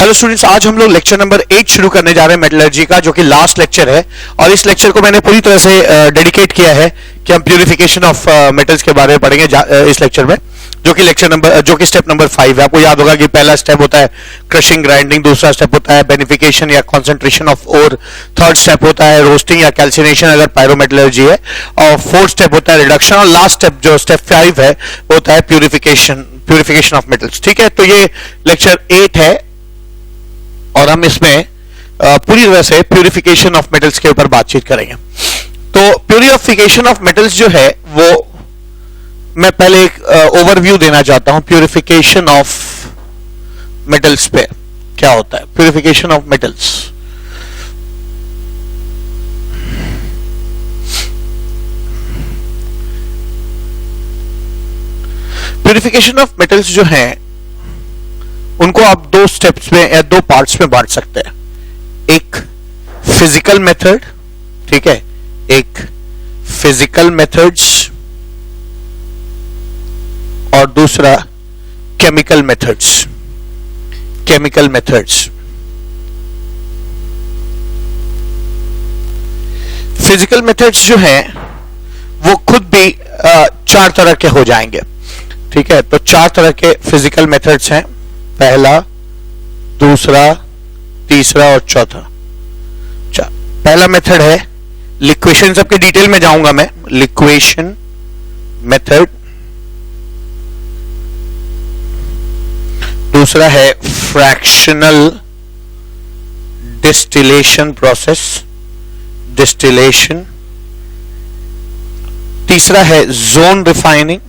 Hello students, आज हम लोग लेक्चर नंबर 8 शुरू करने जा रहे हैं मेटलर्जी का, जो कि लास्ट लेक्चर है। और इस लेक्चर को मैंने पूरी तरह से डेडिकेट किया है कि हम प्यूरिफिकेशन ऑफ मेटल्स के बारे में पढ़ेंगे इस लेक्चर में, जो कि स्टेप नंबर 5 है। आपको याद होगा कि पहला स्टेप होता है क्रशिंग ग्राइंडिंग, दूसरा स्टेप होता है बेनिफिकेशन या concentration of ore, third step होता है रोस्टिंग या कैल्सिनेशन अगर पायरोमेटलर्जी है, और फोर्थ स्टेप होता है रिडक्शन, और लास्ट स्टेप जो स्टेप 5 है वो होता है प्यूरिफिकेशन ऑफ मेटल्स। ठीक है, तो ये लेक्चर 8 है और हम इसमें पूरी तरह से प्यूरिफिकेशन ऑफ मेटल्स के ऊपर बातचीत करेंगे। तो प्यूरिफिकेशन ऑफ मेटल्स जो है वो मैं पहले एक ओवरव्यू देना चाहता हूं। प्यूरिफिकेशन ऑफ मेटल्स पे क्या होता है, purification of metals. Purification of metals जो है उनको आप दो स्टेप्स में या दो पार्ट्स में बांट सकते हैं। एक फिजिकल मेथड, ठीक है, एक फिजिकल मेथड्स और दूसरा chemical methods. Chemical methods, physical methods जो हैं वो खुद भी 4 तरह के हो जाएंगे। ठीक है, तो 4 तरह के फिजिकल मेथड्स हैं, पहला, दूसरा, तीसरा और चौथा। पहला मेथड है लिक्वेशन, सबके डिटेल में जाऊंगा मैं। लिक्वेशन मेथड, दूसरा है फ्रैक्शनल डिस्टिलेशन प्रोसेस, डिस्टिलेशन, तीसरा है जोन रिफाइनिंग,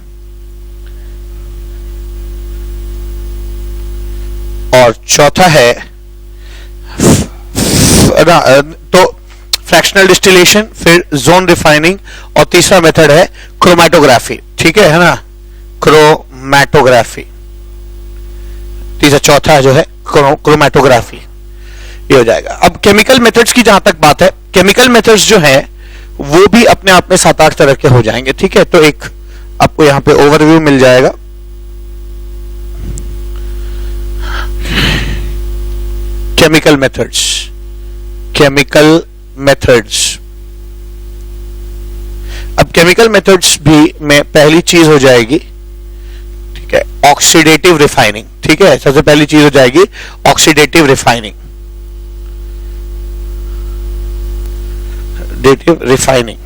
और चौथा है तो फ्रैक्शनल डिस्टिलेशन, फिर जोन रिफाइनिंग, और तीसरा मेथड है क्रोमैटोग्राफी। ठीक है ना, क्रोमैटोग्राफी तीसरा, चौथा जो है क्रोमैटोग्राफी, ये हो जाएगा। अब केमिकल मेथड्स की जहां तक बात है, केमिकल मेथड्स जो है वो भी अपने आप में 7-8 तरह के हो जाएंगे। ठीक है, तो एक आपको यहां पे ओवरव्यू मिल जाएगा। Chemical methods, chemical methods. अब केमिकल मेथड्स भी में पहली चीज हो जाएगी, ठीक है, ऑक्सीडेटिव रिफाइनिंग। ठीक है, सबसे पहली चीज हो जाएगी ऑक्सीडेटिव रिफाइनिंग, रिफाइनिंग।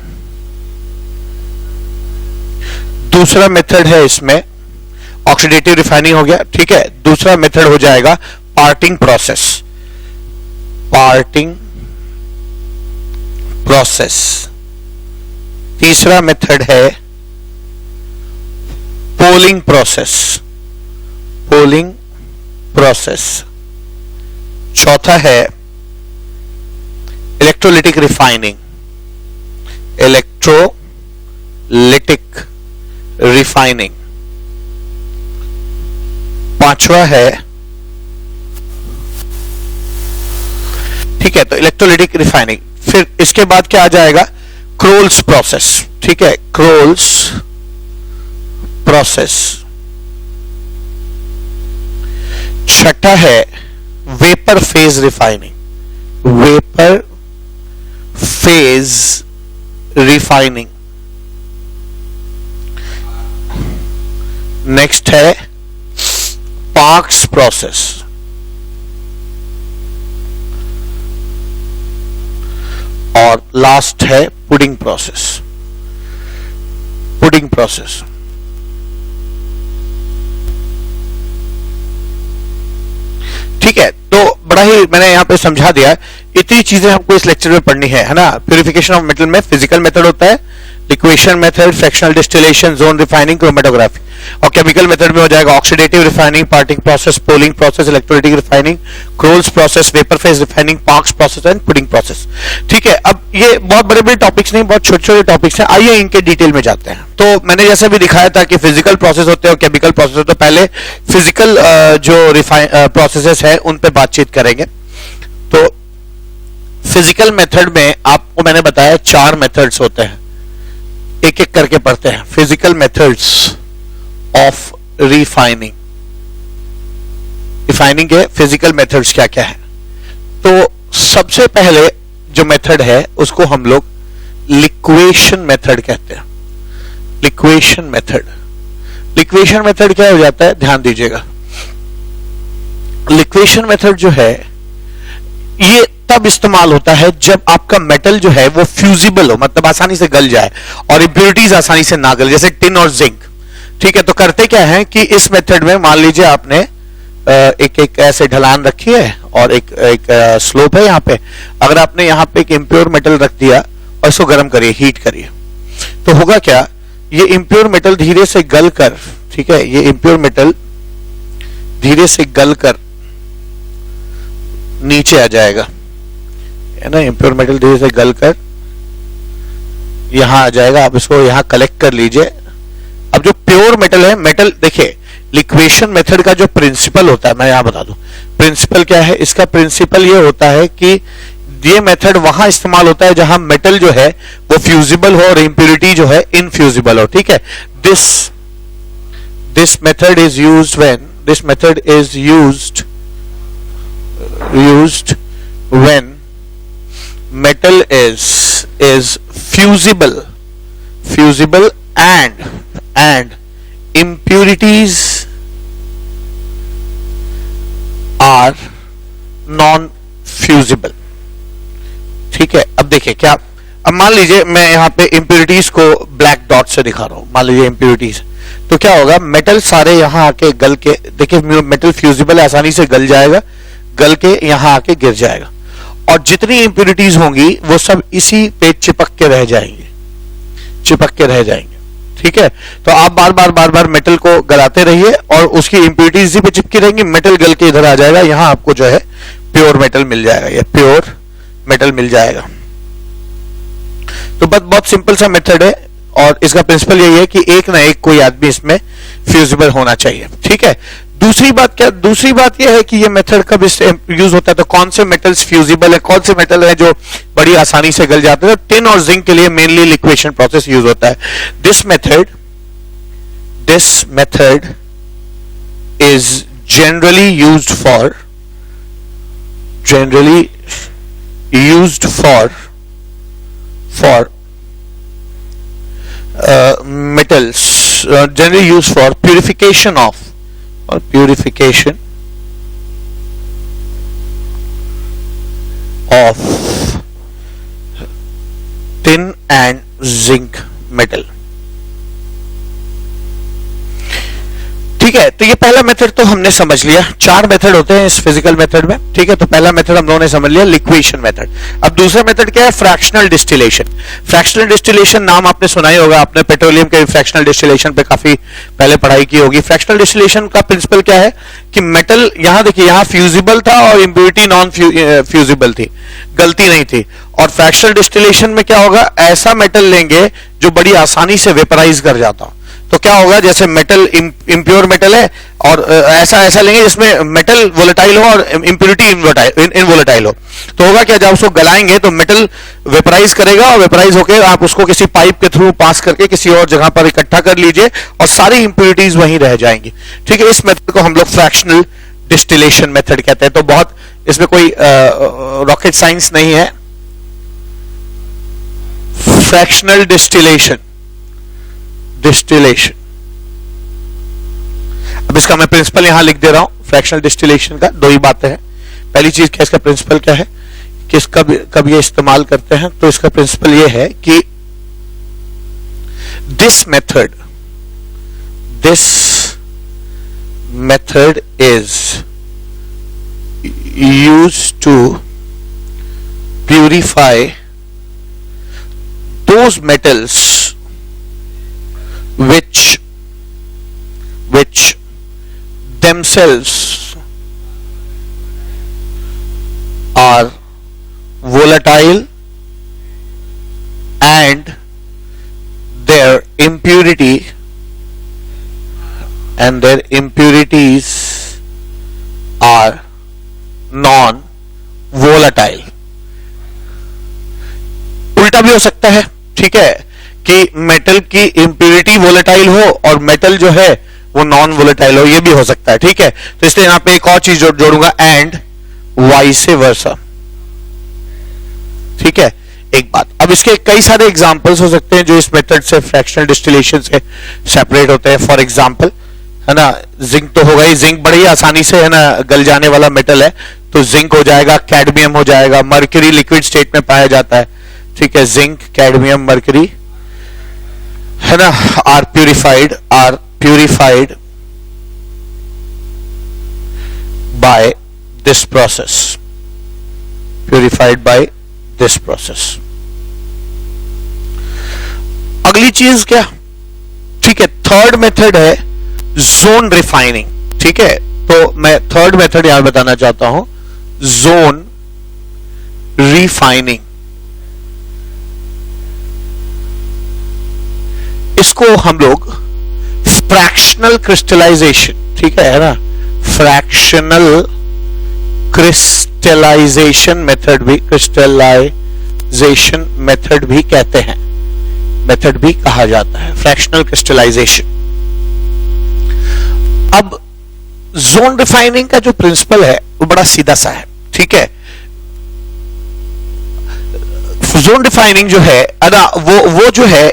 दूसरा मेथड है इसमें ऑक्सीडेटिव रिफाइनिंग हो गया। ठीक है, दूसरा मेथड हो जाएगा पार्टिंग प्रोसेस, पार्टिंग प्रोसेस। तीसरा मेथड है पोलिंग प्रोसेस, पोलिंग प्रोसेस। चौथा है इलेक्ट्रोलिटिक रिफाइनिंग, इलेक्ट्रोलिटिक रिफाइनिंग। पांचवा है, ठीक है, तो इलेक्ट्रोलिटिक रिफाइनिंग। फिर इसके बाद क्या आ जाएगा, क्रोल्स प्रोसेस। ठीक है, क्रोल्स प्रोसेस। छठा है vapour phase refining, vapour phase refining. Next है पार्क्स प्रोसेस, और लास्ट है पुडिंग प्रोसेस, पुडिंग प्रोसेस। ठीक है, तो बड़ा ही मैंने यहां पे समझा दिया। इतनी चीजें हमको इस लेक्चर में पढ़नी है ना। प्यूरिफिकेशन ऑफ मेटल में फिजिकल मेथड होता है, liquation method, fractional distillation, zone refining, chromatography. और केमिकल मेथड में हो जाएगा oxidative refining, parting process, poling process, electrolytic refining, Kroll's process, vapour phase refining, Parkes process and puddling process. ठीक है, अब ये बहुत बड़े बड़े टॉपिक्स नहीं, बहुत छोटे छोटे टॉपिक्स हैं। आइए इनके डिटेल में जाते हैं। तो मैंने जैसा भी दिखाया था कि फिजिकल प्रोसेस होते हैं और केमिकल प्रोसेस होते हैं। पहले फिजिकल जो प्रोसेसेस है उन पे बातचीत करेंगे। तो फिजिकल मेथड में आपको मैंने बताया 4 मेथड्स होते हैं, एक एक करके पढ़ते हैं। Physical methods of refining, defining के फिजिकल मेथड्स क्या क्या है। तो सबसे पहले जो मेथड है उसको हम लोग लिक्वेशन मेथड कहते हैं। लिक्वेशन मेथड, लिक्वेशन मेथड क्या हो जाता है, ध्यान दीजिएगा। लिक्वेशन मेथड जो है ये तब इस्तेमाल होता है जब आपका मेटल जो है वो फ्यूजिबल हो, मतलब आसानी से गल जाए और इंप्योरिटीज आसानी से ना गले, जैसे टिन और जिंक। ठीक है, तो करते क्या है कि इस मेथड में मान लीजिए आपने एक ऐसे ढलान रखी है और एक स्लोप है यहाँ पे। अगर आपने यहाँ पे एक इम्प्योर मेटल रख दिया और इसको गर्म करिए, हीट करिए, तो होगा क्या, ये इम्प्योर मेटल धीरे से गल कर, ठीक है, ये इम्प्योर मेटल धीरे से गल कर नीचे आ जाएगा, है ना। इम्प्योर मेटल धीरे से गल कर यहां आ जाएगा। आप इसको यहां कलेक्ट कर लीजिए। अब जो प्योर मेटल है, मेटल देखिए, लिक्वेशन मेथड का जो प्रिंसिपल होता है, मैं यहां बता दूं प्रिंसिपल क्या है। इसका प्रिंसिपल ये होता है कि ये मेथड वहां इस्तेमाल होता है जहां मेटल जो है वो फ्यूजिबल हो और इंप्योरिटी जो है इनफ्यूजिबल हो। ठीक है, this method is used when this method is used when metal is fusible and impurities are non fusible। ठीक है, अब देखिए क्या, अब मान लीजिए मैं यहां पे इंप्योरिटीज को ब्लैक डॉट से दिखा रहा हूं, मान लीजिए इंप्योरिटीज, तो क्या होगा, मेटल सारे यहां आके गल के, देखिए मेटल फ्यूजिबल है, आसानी से गल जाएगा, गल के यहां आके गिर जाएगा और जितनी इंप्योरिटीज होंगी वो सब इसी पे चिपक के रह जाएंगे। ठीक है, तो आप बार बार मेटल को गलाते रहिए और उसकी इंप्योरिटीज इसी पे चिपकी रहेंगी, मेटल गल के इधर आ जाएगा, यहां आपको जो है प्योर मेटल मिल जाएगा, ये प्योर मेटल मिल जाएगा। तो बहुत सिंपल सा मेथड है और इसका प्रिंसिपल यही है कि एक ना एक कोई आदमी इसमें फ्यूजिबल होना चाहिए। ठीक है, दूसरी बात यह है कि ये मेथड कब यूज होता है, तो कौन से मेटल्स फ्यूजिबल है, कौन से मेटल है जो बड़ी आसानी से गल जाते हैं। तो टिन और जिंक के लिए मेनली लिक्वेशन प्रोसेस यूज होता है। This method is generally used for purification of tin and zinc metal। ठीक है, तो ये पहला मेथड तो हमने समझ लिया। 4 मेथड होते हैं इस फिजिकल मेथड में। ठीक है, तो पहला मेथड हम लोगों ने समझ लिया, लिक्वेशन मेथड। अब दूसरा मेथड क्या है, फ्रैक्शनल डिस्टिलेशन। फ्रैक्शनल डिस्टिलेशन नाम आपने सुना ही होगा, आपने पेट्रोलियम के फ्रैक्शनल डिस्टिलेशन पे काफी पहले पढ़ाई की होगी। फ्रैक्शनल डिस्टिलेशन का प्रिंसिपल क्या है कि मेटल यहां देखिए, यहां फ्यूजिबल था और इंप्योरिटी नॉन फ्यूजिबल थी, गलती नहीं थी। और फ्रैक्शनल डिस्टिलेशन में क्या होगा, ऐसा मेटल लेंगे जो बड़ी आसानी से वेपराइज कर जाता। तो क्या होगा, जैसे मेटल इम्प्योर मेटल है और ऐसा लेंगे जिसमें मेटल वोलेटाइल हो और इंप्योरिटी इनवोलेटाइल हो, तो होगा क्या, जब उसको गलाएंगे तो मेटल वेपराइज करेगा और वेपराइज होकर आप उसको किसी पाइप के थ्रू पास करके किसी और जगह पर इकट्ठा कर लीजिए और सारी इंप्योरिटीज वहीं रह जाएंगी। ठीक है, इस मेथड को हम लोग फ्रैक्शनल डिस्टिलेशन मेथड कहते हैं। तो बहुत इसमें कोई रॉकेट साइंस नहीं है। फ्रैक्शनल डिस्टिलेशन अब इसका मैं प्रिंसिपल यहां लिख दे रहा हूं। फ्रैक्शनल डिस्टिलेशन का 2 ही बातें हैं। पहली चीज क्या, इसका प्रिंसिपल क्या है, किस कब ये इस्तेमाल करते हैं, तो इसका प्रिंसिपल ये है कि this method is used to purify those metals which themselves are volatile and their impurities are non volatile। उल्टा भी हो सकता है। ठीक है, कि मेटल की इंप्योरिटी वोलेटाइल हो और मेटल जो है वो नॉन वोलेटाइल हो, ये भी हो सकता है, ठीक है। तो इसलिए यहां पे एक और चीज जोड़ूंगा, एंड वाइस वर्सा, ठीक है। एक बात, अब इसके कई सारे एग्जांपल्स हो सकते हैं जो इस मेथड से फ्रैक्शनल डिस्टिलेशन से सेपरेट होते हैं। फॉर एग्जांपल, है ना, जिंक तो होगा ही, जिंक बड़ी आसानी से, है ना, गल जाने वाला मेटल है, तो जिंक हो जाएगा, कैडमियम हो जाएगा, मर्क्यूरी लिक्विड स्टेट में पाया जाता है, ठीक है, जिंक, कैडमियम, मर्क्यूरी, है ना, are purified by this process, purified by this process. अगली चीज क्या, ठीक है, थर्ड मेथड है जोन रिफाइनिंग, ठीक है। तो मैं थर्ड मेथड यहां बताना चाहता हूं, जोन रिफाइनिंग। इसको हम लोग फ्रैक्शनल क्रिस्टलाइजेशन, ठीक है ना, फ्रैक्शनल क्रिस्टलाइजेशन मेथड भी कहते हैं, मेथड भी कहा जाता है, फ्रैक्शनल क्रिस्टलाइजेशन। अब जोन रिफाइनिंग का जो प्रिंसिपल है वो बड़ा सीधा सा है, ठीक है। जोन रिफाइनिंग जो है ना, वो जो है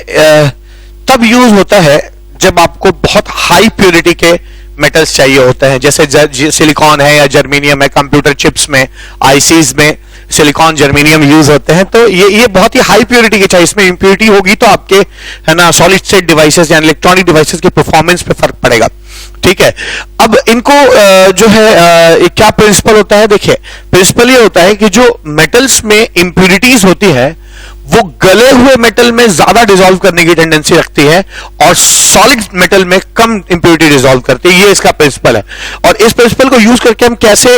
तब यूज होता है जब आपको बहुत हाई प्योरिटी के मेटल्स चाहिए होते हैं, जैसे सिलिकॉन है या जर्मेनियम है, कंप्यूटर चिप्स में, आईसीज में सिलिकॉन जर्मेनियम यूज होते हैं, तो ये बहुत ही हाई प्योरिटी के चाहिए। इसमें इंप्योरिटी होगी तो आपके, है ना, सॉलिड स्टेट डिवाइसेस या इलेक्ट्रॉनिक डिवाइसेस के परफॉर्मेंस पे फर्क पड़ेगा, ठीक है। अब इनको जो है क्या प्रिंसिपल होता है, देखिए प्रिंसिपल ये होता है कि जो मेटल्स में इंप्योरिटीज होती है वो गले हुए मेटल में ज्यादा डिसॉल्व करने की टेंडेंसी रखती है और सॉलिड मेटल में कम इंप्योरिटी डिसॉल्व करती है, ये इसका प्रिंसिपल है। और इस प्रिंसिपल को यूज करके हम कैसे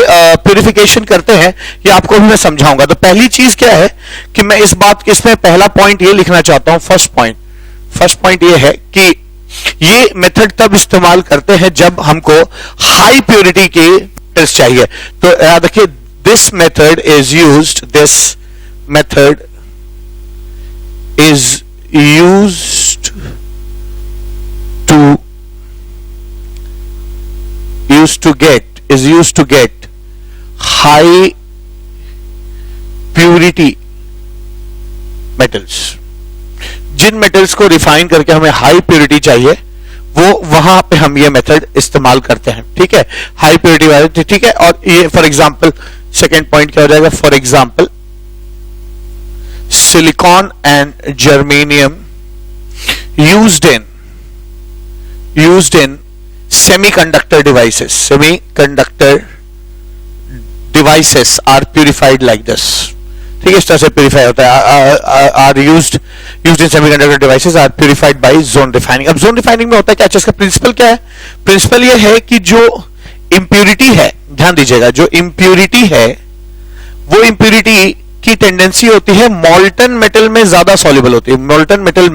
प्यूरिफिकेशन करते हैं ये आपको भी मैं समझाऊंगा। तो पहली चीज क्या है कि मैं इसमें पहला पॉइंट ये लिखना चाहता हूं, फर्स्ट पॉइंट ये है कि ये मेथड तब इस्तेमाल करते हैं जब हमको हाई प्योरिटी के मेटल्स चाहिए। तो देखिए, this method is used to get high purity metals। जिन मेटल्स को रिफाइन करके हमें हाई प्योरिटी चाहिए वो वहां पे हम ये मेथड इस्तेमाल करते हैं, ठीक है, हाई प्योरिटी वाले, ठीक है। और ये फॉर एग्जांपल सेकेंड पॉइंट क्या हो जाएगा, for example silicon and germanium used in semiconductor devices are purified like this, ठीक है, इस तरह से प्यूरिफाई होता है, are used in semiconductor devices are purified by zone refining। अब zone refining में होता है क्या, इसका प्रिंसिपल क्या है, प्रिंसिपल ये है कि जो इंप्योरिटी है, ध्यान दीजिएगा, जो इंप्योरिटी है वो इंप्योरिटी की टेंडेंसी होती है मॉल्टन मेटल में ज्यादा सॉल्युबल होती है, मॉल्टन मेटल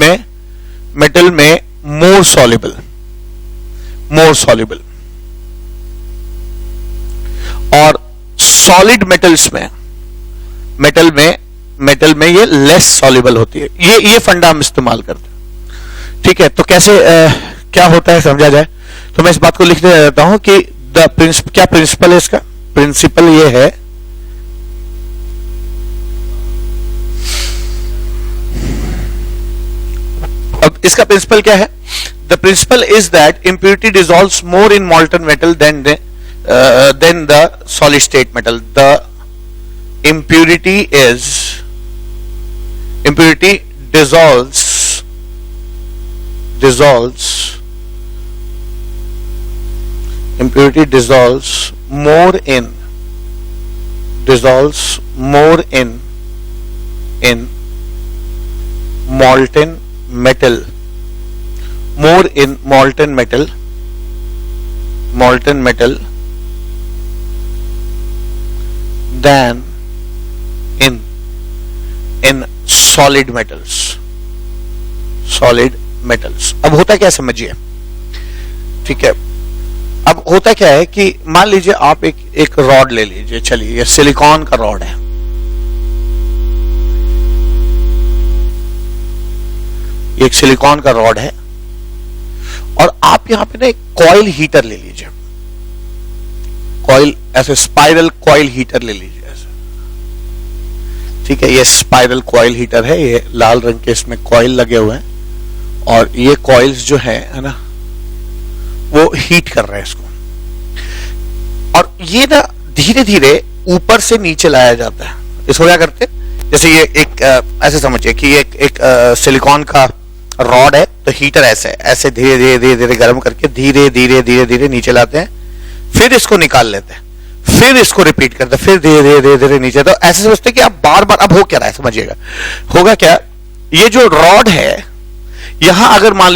में मोर सॉल्युबल, और सॉलिड मेटल्स में मेटल में ये लेस सॉल्युबल होती है। ये फंडा हम इस्तेमाल करते हैं, ठीक है। तो कैसे क्या होता है समझा जाए, तो मैं इस बात को लिखने देता हूं कि क्या प्रिंसिपल है इसका, प्रिंसिपल ये है अब इसका प्रिंसिपल क्या है, the principle is that impurity dissolves more in molten metal than the solid state metal। The impurity dissolves more in molten metal than in solid metals। अब होता क्या समझिए, ठीक है। अब होता क्या है कि मान लीजिए आप एक रॉड ले लीजिए, चलिए ये सिलिकॉन का रॉड है, एक सिलिकॉन का रॉड है, और आप यहां पे ना एक कॉइल हीटर ले लीजिए, कॉइल ऐसे स्पाइरल कॉइल हीटर ले लीजिए ऐसे, ठीक है। ये स्पाइरल कॉइल हीटर है, ये लाल रंग के इसमें कॉइल लगे हुए हैं और ये कॉइल्स जो है ना वो हीट कर रहे हैं इसको, और ये ना धीरे धीरे ऊपर से नीचे लाया जाता है। इसको क्या करते हैं, जैसे ये एक ऐसे समझिए कि ये एक सिलिकॉन का रॉड है, तो हीटर ऐसे ऐसे धीरे धीरे धीरे धीरे गर्म करके धीरे धीरे धीरे धीरे नीचे लाते हैं, फिर इसको निकाल लेते हैं, फिर इसको रिपीट करते हैं, फिर धीरे धीरे धीरे धीरे नीचे। तो ऐसे समझते हैं कि आप बार बार, अब हो क्या रहा है समझिएगा, होगा क्या, ये जो रॉड है यहां अगर मान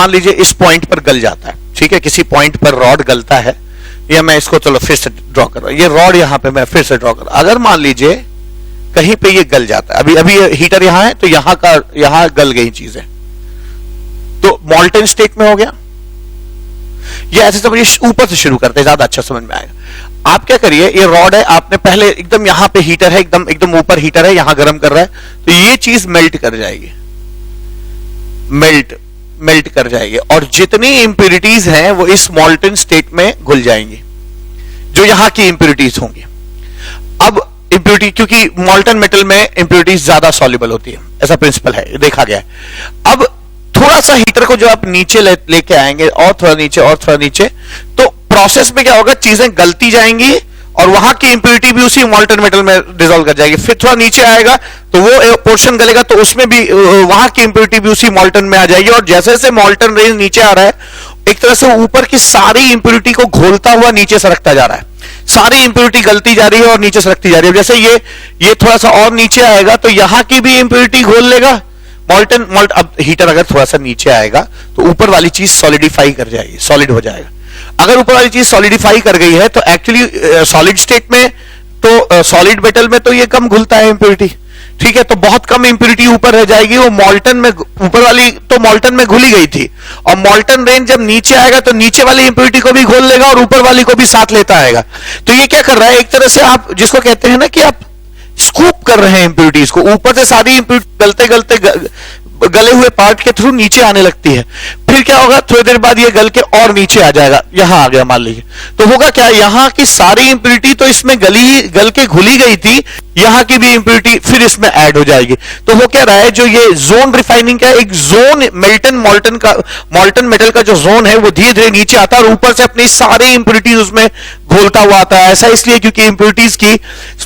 लीजिए इस पॉइंट पर गल जाता है, ठीक है, किसी पॉइंट पर रॉड गलता है, या मैं इसको चलो फिर से ड्रॉ कर रहा हूं, ये रॉड यहां पे मैं फिर से ड्रॉ कर रहा हूं, अगर मान लीजिए कहीं पे ये गल जाता है, अभी ये हीटर यहां है तो यहां गल गई चीजें, तो मॉल्टन स्टेट में हो गया। ये ऐसे समझिए, ऊपर से शुरू करते हैं, ज्यादा अच्छा समझ में आएगा। आप क्या करिए, ये रॉड है, आपने पहले एकदम यहां पे हीटर है, एकदम ऊपर हीटर है, यहां गर्म कर रहा है, तो ये चीज मेल्ट कर जाएगी, मेल्ट कर जाएगी, और जितनी इंप्यूरिटीज हैं वो इस मॉल्टन स्टेट में घुल जाएंगी, जो यहां की इंप्यूरिटीज होंगी। अब इंप्यूरिटी, क्योंकि मॉल्टन मेटल में इंप्यूरिटीज ज्यादा सॉल्युबल होती है, ऐसा प्रिंसिपल है, देखा गया है। अब थोड़ा सा हीटर को जो आप नीचे लेके आएंगे, और थोड़ा नीचे और थोड़ा नीचे, तो प्रोसेस में क्या होगा, चीजें गलती जाएंगी और वहां की इंप्यूरिटी भी उसी मॉल्टन मेटल में डिसॉल्व कर जाएगी। फिर थोड़ा नीचे आएगा तो वो पोर्शन गलेगा, तो उसमें भी वहां की इंप्यूरिटी भी उसी मॉल्टन में आ जाएगी, और जैसे जैसे मॉल्टन रेंज नीचे आ रहा है, एक तरह से ऊपर की सारी इंप्यूरिटी को घोलता हुआ नीचे सरकता जा रहा है, सारी इंप्यूरिटी गलती जा रही है और नीचे सरकती जा रही है। जैसे ये थोड़ा सा और नीचे आएगा तो यहां की भी इंप्यूरिटी घोल लेगा मॉल्टन। अब हीटर अगर थोड़ा सा नीचे आएगा तो ऊपर वाली चीज सॉलिडिफाई कर जाएगी, सॉलिड हो जाएगा। अगर ऊपर वाली चीज सॉलिडिफाई कर गई है तो एक्चुअली सॉलिड स्टेट में, तो सॉलिड मेटल में तो ये कम घुलता है इंप्यूरिटी, ठीक है, तो बहुत कम इंप्यूरिटी ऊपर रह जाएगी। वो मॉल्टन में, ऊपर वाली तो मॉल्टन में घुली गई थी, और मॉल्टन रेंज जब नीचे आएगा तो नीचे वाली इंप्यूरिटी को भी घोल लेगा और ऊपर वाली को भी साथ लेता आएगा। तो ये क्या कर रहा है, एक तरह से आप जिसको कहते हैं ना कि आप स्कूप कर रहे हैं इंप्यूरिटीज को, ऊपर से सारी इंप्यूरिटी गलते गलते गले हुए पार्ट के थ्रू नीचे आने लगती है। फिर क्या होगा, थोड़ी देर बाद ये गल के और नीचे आ जाएगा, यहां आ गया मान लीजिए, तो होगा क्या, यहां की सारी इंप्यूरिटी तो इसमें गल के घुली गई थी, यहां की भी इंप्यूरिटी फिर इसमें ऐड हो जाएगी। तो हो क्या रहा है, जो ये जोन रिफाइनिंग का एक जोन, मॉल्टन मेटल का जो जोन है वो धीरे धीरे नीचे आता है और ऊपर से अपनी सारी इंप्यूरिटीज उसमें घोलता हुआ आता है। ऐसा इसलिए क्योंकि इंप्यूरिटीज की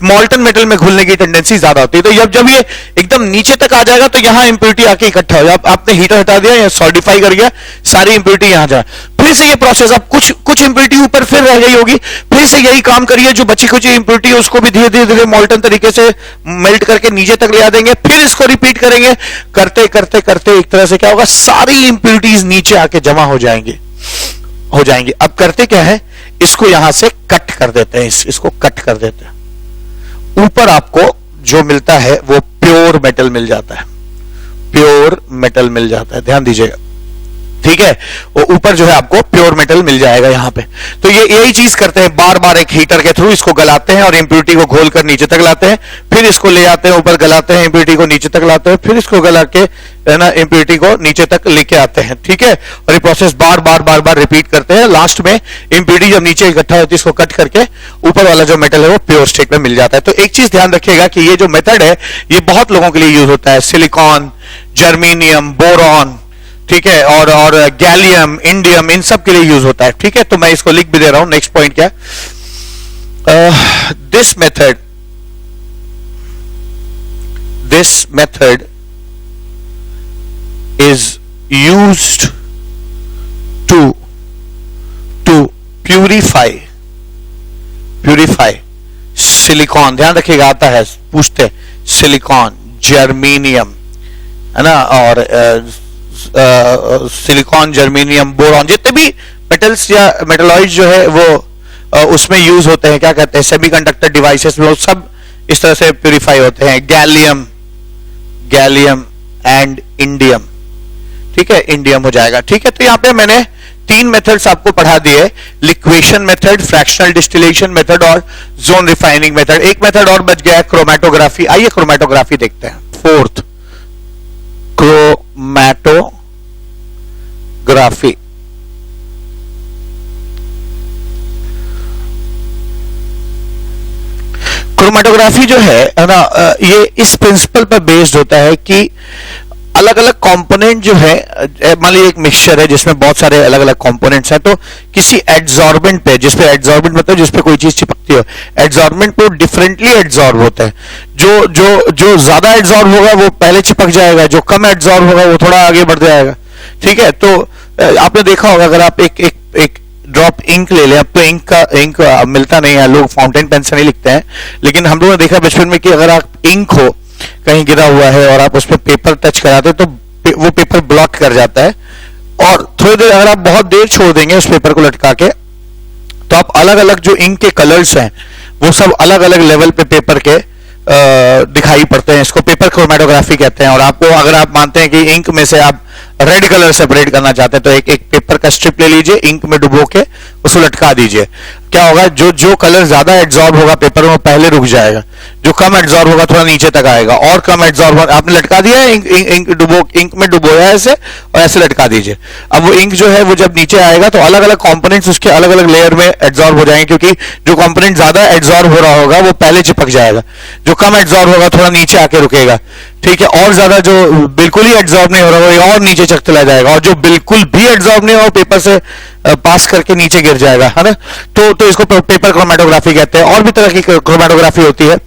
मॉल्टन मेटल में घुलने की टेंडेंसी ज्यादा होती है। तो जब ये एकदम नीचे तक आ जाएगा तो यहां इंप्यूरिटी आके इकट्ठा हो जाएगा, आपने हीटर हटा दिया या सॉलिडिफाई कर गया, सारी इंप्यूरिटी यहां जाए, फिर से ये प्रोसेस, अब कुछ इंप्यूरिटी ऊपर फिर रह गई होगी, फिर से यही काम करिए, जो बची कुछ इंप्यूरिटी है उसको भी धीरे धीरे धीरे मॉल्टन तरीके से मेल्ट करके नीचे तक ले आ देंगे, फिर इसको रिपीट करेंगे, करते करते करते एक तरह से क्या होगा, सारी इंप्यूरिटीज नीचे आके जमा हो जाएंगी। अब करते क्या है, इसको यहां से कट कर देते हैं, इसको कट कर देते हैं। ऊपर आपको जो मिलता है वो प्योर मेटल मिल जाता है, प्योर मेटल मिल जाता है, ध्यान दीजिएगा, ठीक है, वो ऊपर जो है आपको प्योर मेटल मिल जाएगा यहां पे। तो ये यही चीज करते हैं, बार बार एक हीटर के थ्रू इसको गलाते हैं और इंप्यूरिटी को घोलकर नीचे तक लाते हैं, फिर इसको ले आते हैं ऊपर, गलाते हैं, इंप्यूरिटी को नीचे तक लाते हैं, फिर इसको गला के है ना इंप्यूरिटी को नीचे तक लेके आते हैं, ठीक है। और ये प्रोसेस बार बार रिपीट करते हैं। लास्ट में इंप्यूरिटी जब नीचे इकट्ठा होती है, इसको कट करके ऊपर वाला जो मेटल है वो प्योर स्टेट में मिल जाता है। तो एक चीज ध्यान रखिएगा कि ये जो मेथड है ये बहुत लोगों के लिए यूज होता है, सिलिकॉन, जर्मेनियम, बोरॉन, ठीक है, और गैलियम, इंडियम, इन सब के लिए यूज होता है, ठीक है। तो मैं इसको लिख भी दे रहा हूं। नेक्स्ट पॉइंट क्या है, this method is used to purify silicon, ध्यान रखिएगा, आता है, पूछते सिलिकॉन, जर्मेनियम, है ना, और सिलिकॉन, जर्मेनियम, बोरॉन, जितने भी मेटल्स या मेटलॉइड्स जो है वो उसमें यूज होते हैं, क्या कहते हैं, सेमीकंडक्टर डिवाइसेस में, वो सब इस तरह से प्यूरिफाई होते हैं। गैलियम एंड इंडियम, ठीक है, इंडियम हो जाएगा, ठीक है। तो यहां पे मैंने 3 मेथड्स आपको पढ़ा दिए, liquation method, fractional distillation method और जोन रिफाइनिंग मेथड। एक मेथड और बच गया है, क्रोमैटोग्राफी। आइए क्रोमैटोग्राफी देखते हैं। 4th क्रोमैटोग्राफी, क्रोमेटोग्राफी जो है ना, ये इस प्रिंसिपल पर बेस्ड होता है कि अलग अलग कंपोनेंट जो है, मान लीजिए एक मिक्सचर है जिसमें बहुत सारे अलग अलग कंपोनेंट्स हैं, तो किसी एड्सॉर्बेंट पे, जिसपे एड्सॉर्बेंट मतलब जिसपे कोई चीज चिपकती हो, एड्सॉर्बेंट पे डिफरेंटली एड्सॉर्ब होता है। जो जो जो ज्यादा एड्सॉर्ब होगा वो पहले चिपक जाएगा, जो कम एड्सॉर्ब होगा वो थोड़ा आगे बढ़ जाएगा। ठीक है, तो आपने देखा होगा, अगर आप एक ड्रॉप इंक ले लें, अब तो इंक मिलता नहीं है, लोग फाउंटेन पेन से नहीं लिखते हैं, लेकिन हम लोगों ने देखा बचपन में कि अगर आप इंक हो कहीं गिरा हुआ है और आप उस पर पेपर टच कराते तो वो पेपर ब्लॉक कर जाता है, और थोड़ी देर अगर आप बहुत देर छोड़ देंगे उस पेपर को लटका के, तो आप अलग अलग जो इंक के कलर्स हैं वो सब अलग अलग लेवल पे पेपर के दिखाई पड़ते हैं। इसको पेपर क्रोमेटोग्राफी कहते हैं। और आपको, अगर आप मानते हैं कि इंक में से आप रेड कलर सेपरेट करना चाहते हैं, तो एक पेपर का स्ट्रिप ले लीजिए, इंक में डुबो के उसको लटका दीजिए। क्या होगा, जो कलर ज्यादा एड्सॉर्ब होगा पेपर में वो पहले रुक जाएगा, जो कम एड्सॉर्ब होगा थोड़ा नीचे तक आएगा, और कम एड्सॉर्ब आपने लटका दिया है, इंक में डुबोया ऐसे, और ऐसे लटका दीजिए। अब वो इंक जो है वो जब नीचे आएगा तो अलग अलग कंपोनेंट्स उसके अलग अलग लेयर में एड्सॉर्ब हो जाएंगे, क्योंकि जो कंपोनेंट ज्यादा एड्सॉर्ब हो रहा होगा वो पहले चिपक जाएगा, जो कम एड्सॉर्ब होगा थोड़ा नीचे आके रुकेगा। ठीक है, और ज्यादा जो बिल्कुल ही एड्सॉर्ब नहीं हो रहा वो और नीचे चला जाएगा, और जो बिल्कुल भी एड्सॉर्ब नहीं हो पेपर से पास करके नीचे गिर जाएगा, है ना। तो इसको पेपर क्रोमेटोग्राफी कहते हैं। और भी तरह की क्रोमेटोग्राफी होती है,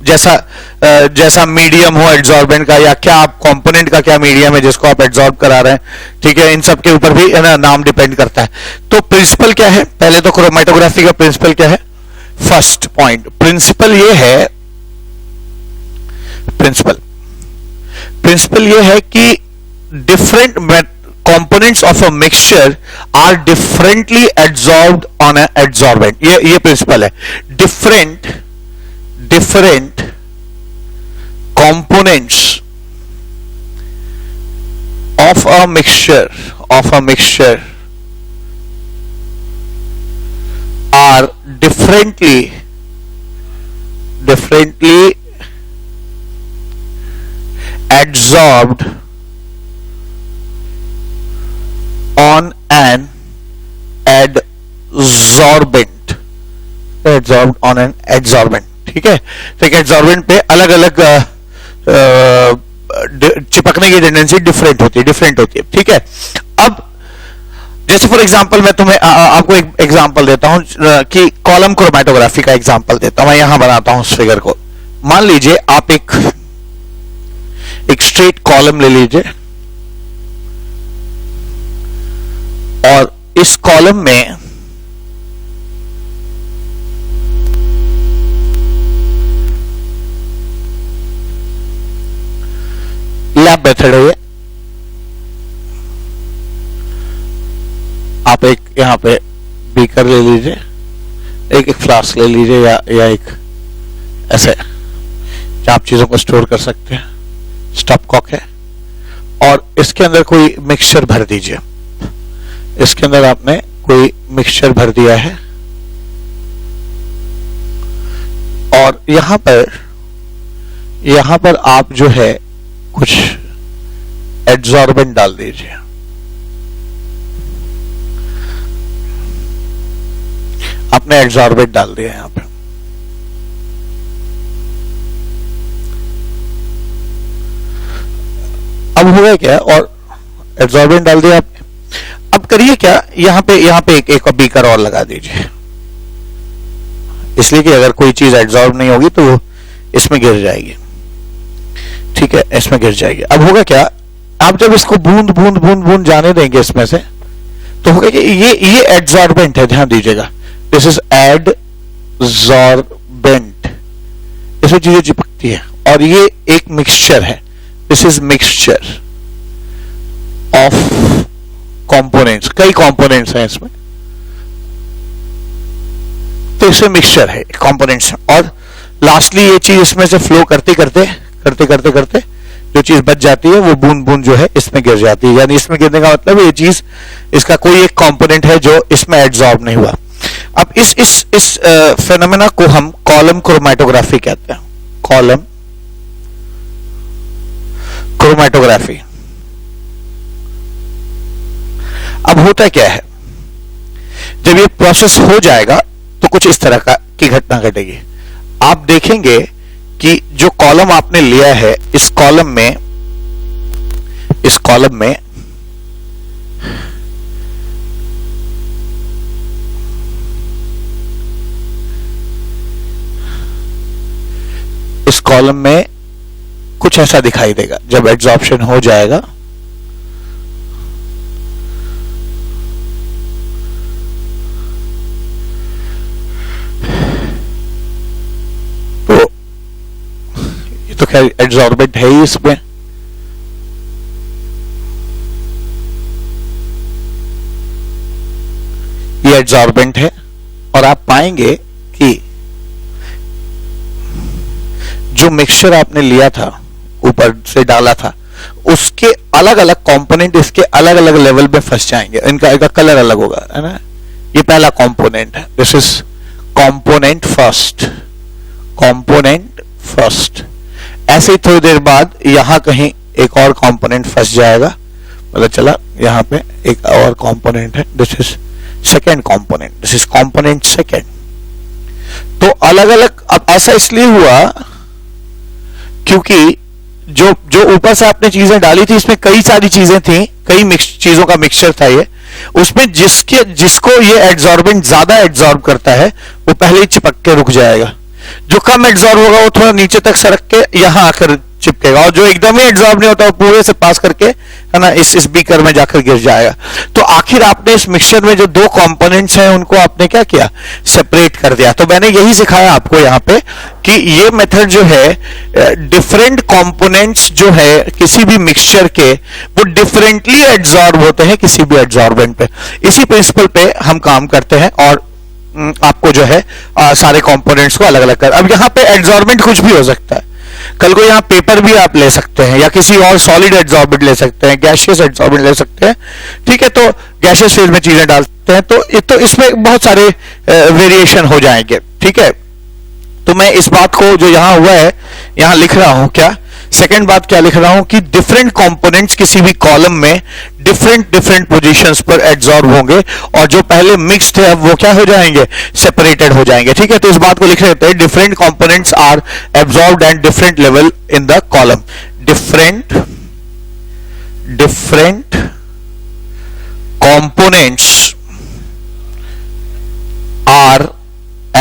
जैसा मीडियम हो एड्सॉर्बेंट का, या क्या आप कंपोनेंट का क्या मीडियम है जिसको आप एड्सॉर्ब करा रहे हैं। ठीक है, इन सब के ऊपर भी है ना नाम डिपेंड करता है। तो प्रिंसिपल क्या है, पहले तो क्रोमेटोग्राफी का प्रिंसिपल क्या है, फर्स्ट पॉइंट प्रिंसिपल ये है, प्रिंसिपल ये है कि different components of a mixture are differently adsorbed on an adsorbent. ये प्रिंसिपल है। different components of a mixture are differently adsorbed on an adsorbent, ठीक है। तो एक एड्सॉर्बेंट पे अलग अलग चिपकने की टेंडेंसी डिफरेंट होती है। ठीक है, अब जैसे फॉर एग्जांपल मैं तुम्हें आपको एक एग्जांपल देता हूं कि कॉलम क्रोमेटोग्राफी का एग्जांपल देता हूं। मैं यहां बनाता हूं उस फिगर को। मान लीजिए आप एक स्ट्रेट कॉलम ले लीजिए, और इस कॉलम में लैब मेथड है ये। आप एक यहां पे बीकर ले लीजिए, एक फ्लास्क ले लीजिए, या एक ऐसे जहां आप चीजों को स्टोर कर सकते हैं, स्टॉप कॉक है, और इसके अंदर कोई मिक्सचर भर दीजिए। इसके अंदर आपने कोई मिक्सचर भर दिया है, और यहां पर आप जो है कुछ एड्सॉर्बेंट डाल दीजिए। आपने एड्सॉर्बेंट डाल दिया यहां पे। अब हुआ क्या, और एड्सॉर्बेंट डाल दिया आपने। अब करिए क्या, यहां पे एक बीकर और लगा दीजिए, इसलिए कि अगर कोई चीज एड्सॉर्ब नहीं होगी तो वो इसमें गिर जाएगी। ठीक है, इसमें गिर जाएगी। अब होगा क्या, आप जब इसको बूंद बूंद बूंद बूंद जाने देंगे इसमें से, तो होगा कि ये एड्सॉर्बेंट है, ध्यान दीजिएगा, दिस इज एड्सॉर्बेंट, इसमें चीजें चिपकती है, और ये एक मिक्सचर है, this is mixture of components, कई कंपोनेंट्स हैं इसमें, तो इसमें मिक्सचर है कंपोनेंट्स। और लास्टली ये चीज इसमें से फ्लो करते करते जो चीज बच जाती है वो बूंद बूंद जो है इसमें गिर जाती है। यानी इसमें गिरने का मतलब ये चीज, इसका कोई एक कंपोनेंट है जो इसमें एड्सॉर्ब नहीं हुआ। अब इस फेनोमेना को हम कॉलम क्रोमेटोग्राफी कहते हैं, कॉलम क्रोमेटोग्राफी। अब होता क्या है, जब ये प्रोसेस हो जाएगा तो कुछ इस तरह की घटना घटेगी। आप देखेंगे कि जो कॉलम आपने लिया है, इस कॉलम में इस कॉलम में कुछ ऐसा दिखाई देगा जब एड्सॉर्प्शन हो जाएगा। तो ये तो खैर एड्सॉर्बेंट है ही इसमें। ये एड्सॉर्बेंट है और आप पाएंगे कि जो मिक्सचर आपने लिया था, ऊपर से डाला था, उसके अलग अलग कंपोनेंट इसके अलग अलग लेवल में फंस जाएंगे। इनका कलर अलग होगा, है ना। ये पहला कंपोनेंट है, दिस इज कंपोनेंट फर्स्ट। ऐसे ही थोड़ी देर बाद यहां कहीं एक और कंपोनेंट फंस जाएगा, मतलब चला यहां पे एक और कंपोनेंट है, this is second component, this is component second. तो अलग अलग, अब ऐसा इसलिए हुआ क्योंकि जो ऊपर से आपने चीजें डाली थी, इसमें कई सारी चीजें थी, कई चीजों का मिक्सचर था ये। उसमें जिसको ये एड्सॉर्बेंट ज्यादा एड्सॉर्ब करता है वो पहले ही चिपक के रुक जाएगा। जो कम एड्सॉर्ब होगा वो थोड़ा नीचे तक सरक के यहां आकर चिपकेगा, और जो एकदम ही एड्सॉर्ब नहीं होता वो पूरे से पास करके, है ना, इस बीकर में जाकर गिर जाएगा। तो आखिर आपने इस मिक्सचर में जो दो कंपोनेंट्स हैं उनको आपने क्या किया, सेपरेट कर दिया। तो मैंने यही सिखाया आपको यहाँ पे कि ये मेथड जो है, डिफरेंट कंपोनेंट्स जो है किसी भी मिक्सचर के, वो डिफरेंटली एड्सॉर्ब होते हैं किसी भी एड्सॉर्बेंट पे। इसी प्रिंसिपल पे हम काम करते हैं और आपको जो है सारे कंपोनेंट्स को अलग अलग कर। अब यहाँ पे एड्सॉर्बेंट कुछ भी हो सकता है, कल को यहाँ पेपर भी आप ले सकते हैं, या किसी और सॉलिड एड्सॉर्बेंट ले सकते हैं, गैसियस एड्सॉर्बेंट ले सकते हैं, ठीक है। तो गैसियस फेज में चीजें डालते हैं तो इसमें बहुत सारे वेरिएशन हो जाएंगे, ठीक है। तो मैं इस बात को जो यहां हुआ है यहां लिख रहा हूं, क्या सेकंड बात क्या लिख रहा हूं कि डिफरेंट कंपोनेंट्स किसी भी कॉलम में डिफरेंट पोजीशंस पर एड्सॉर्ब होंगे, और जो पहले मिक्स्ड थे अब वो क्या हो जाएंगे, सेपरेटेड हो जाएंगे, ठीक है। तो इस बात को लिख लेते हैं, different components are absorbed at different level in the column. Different components are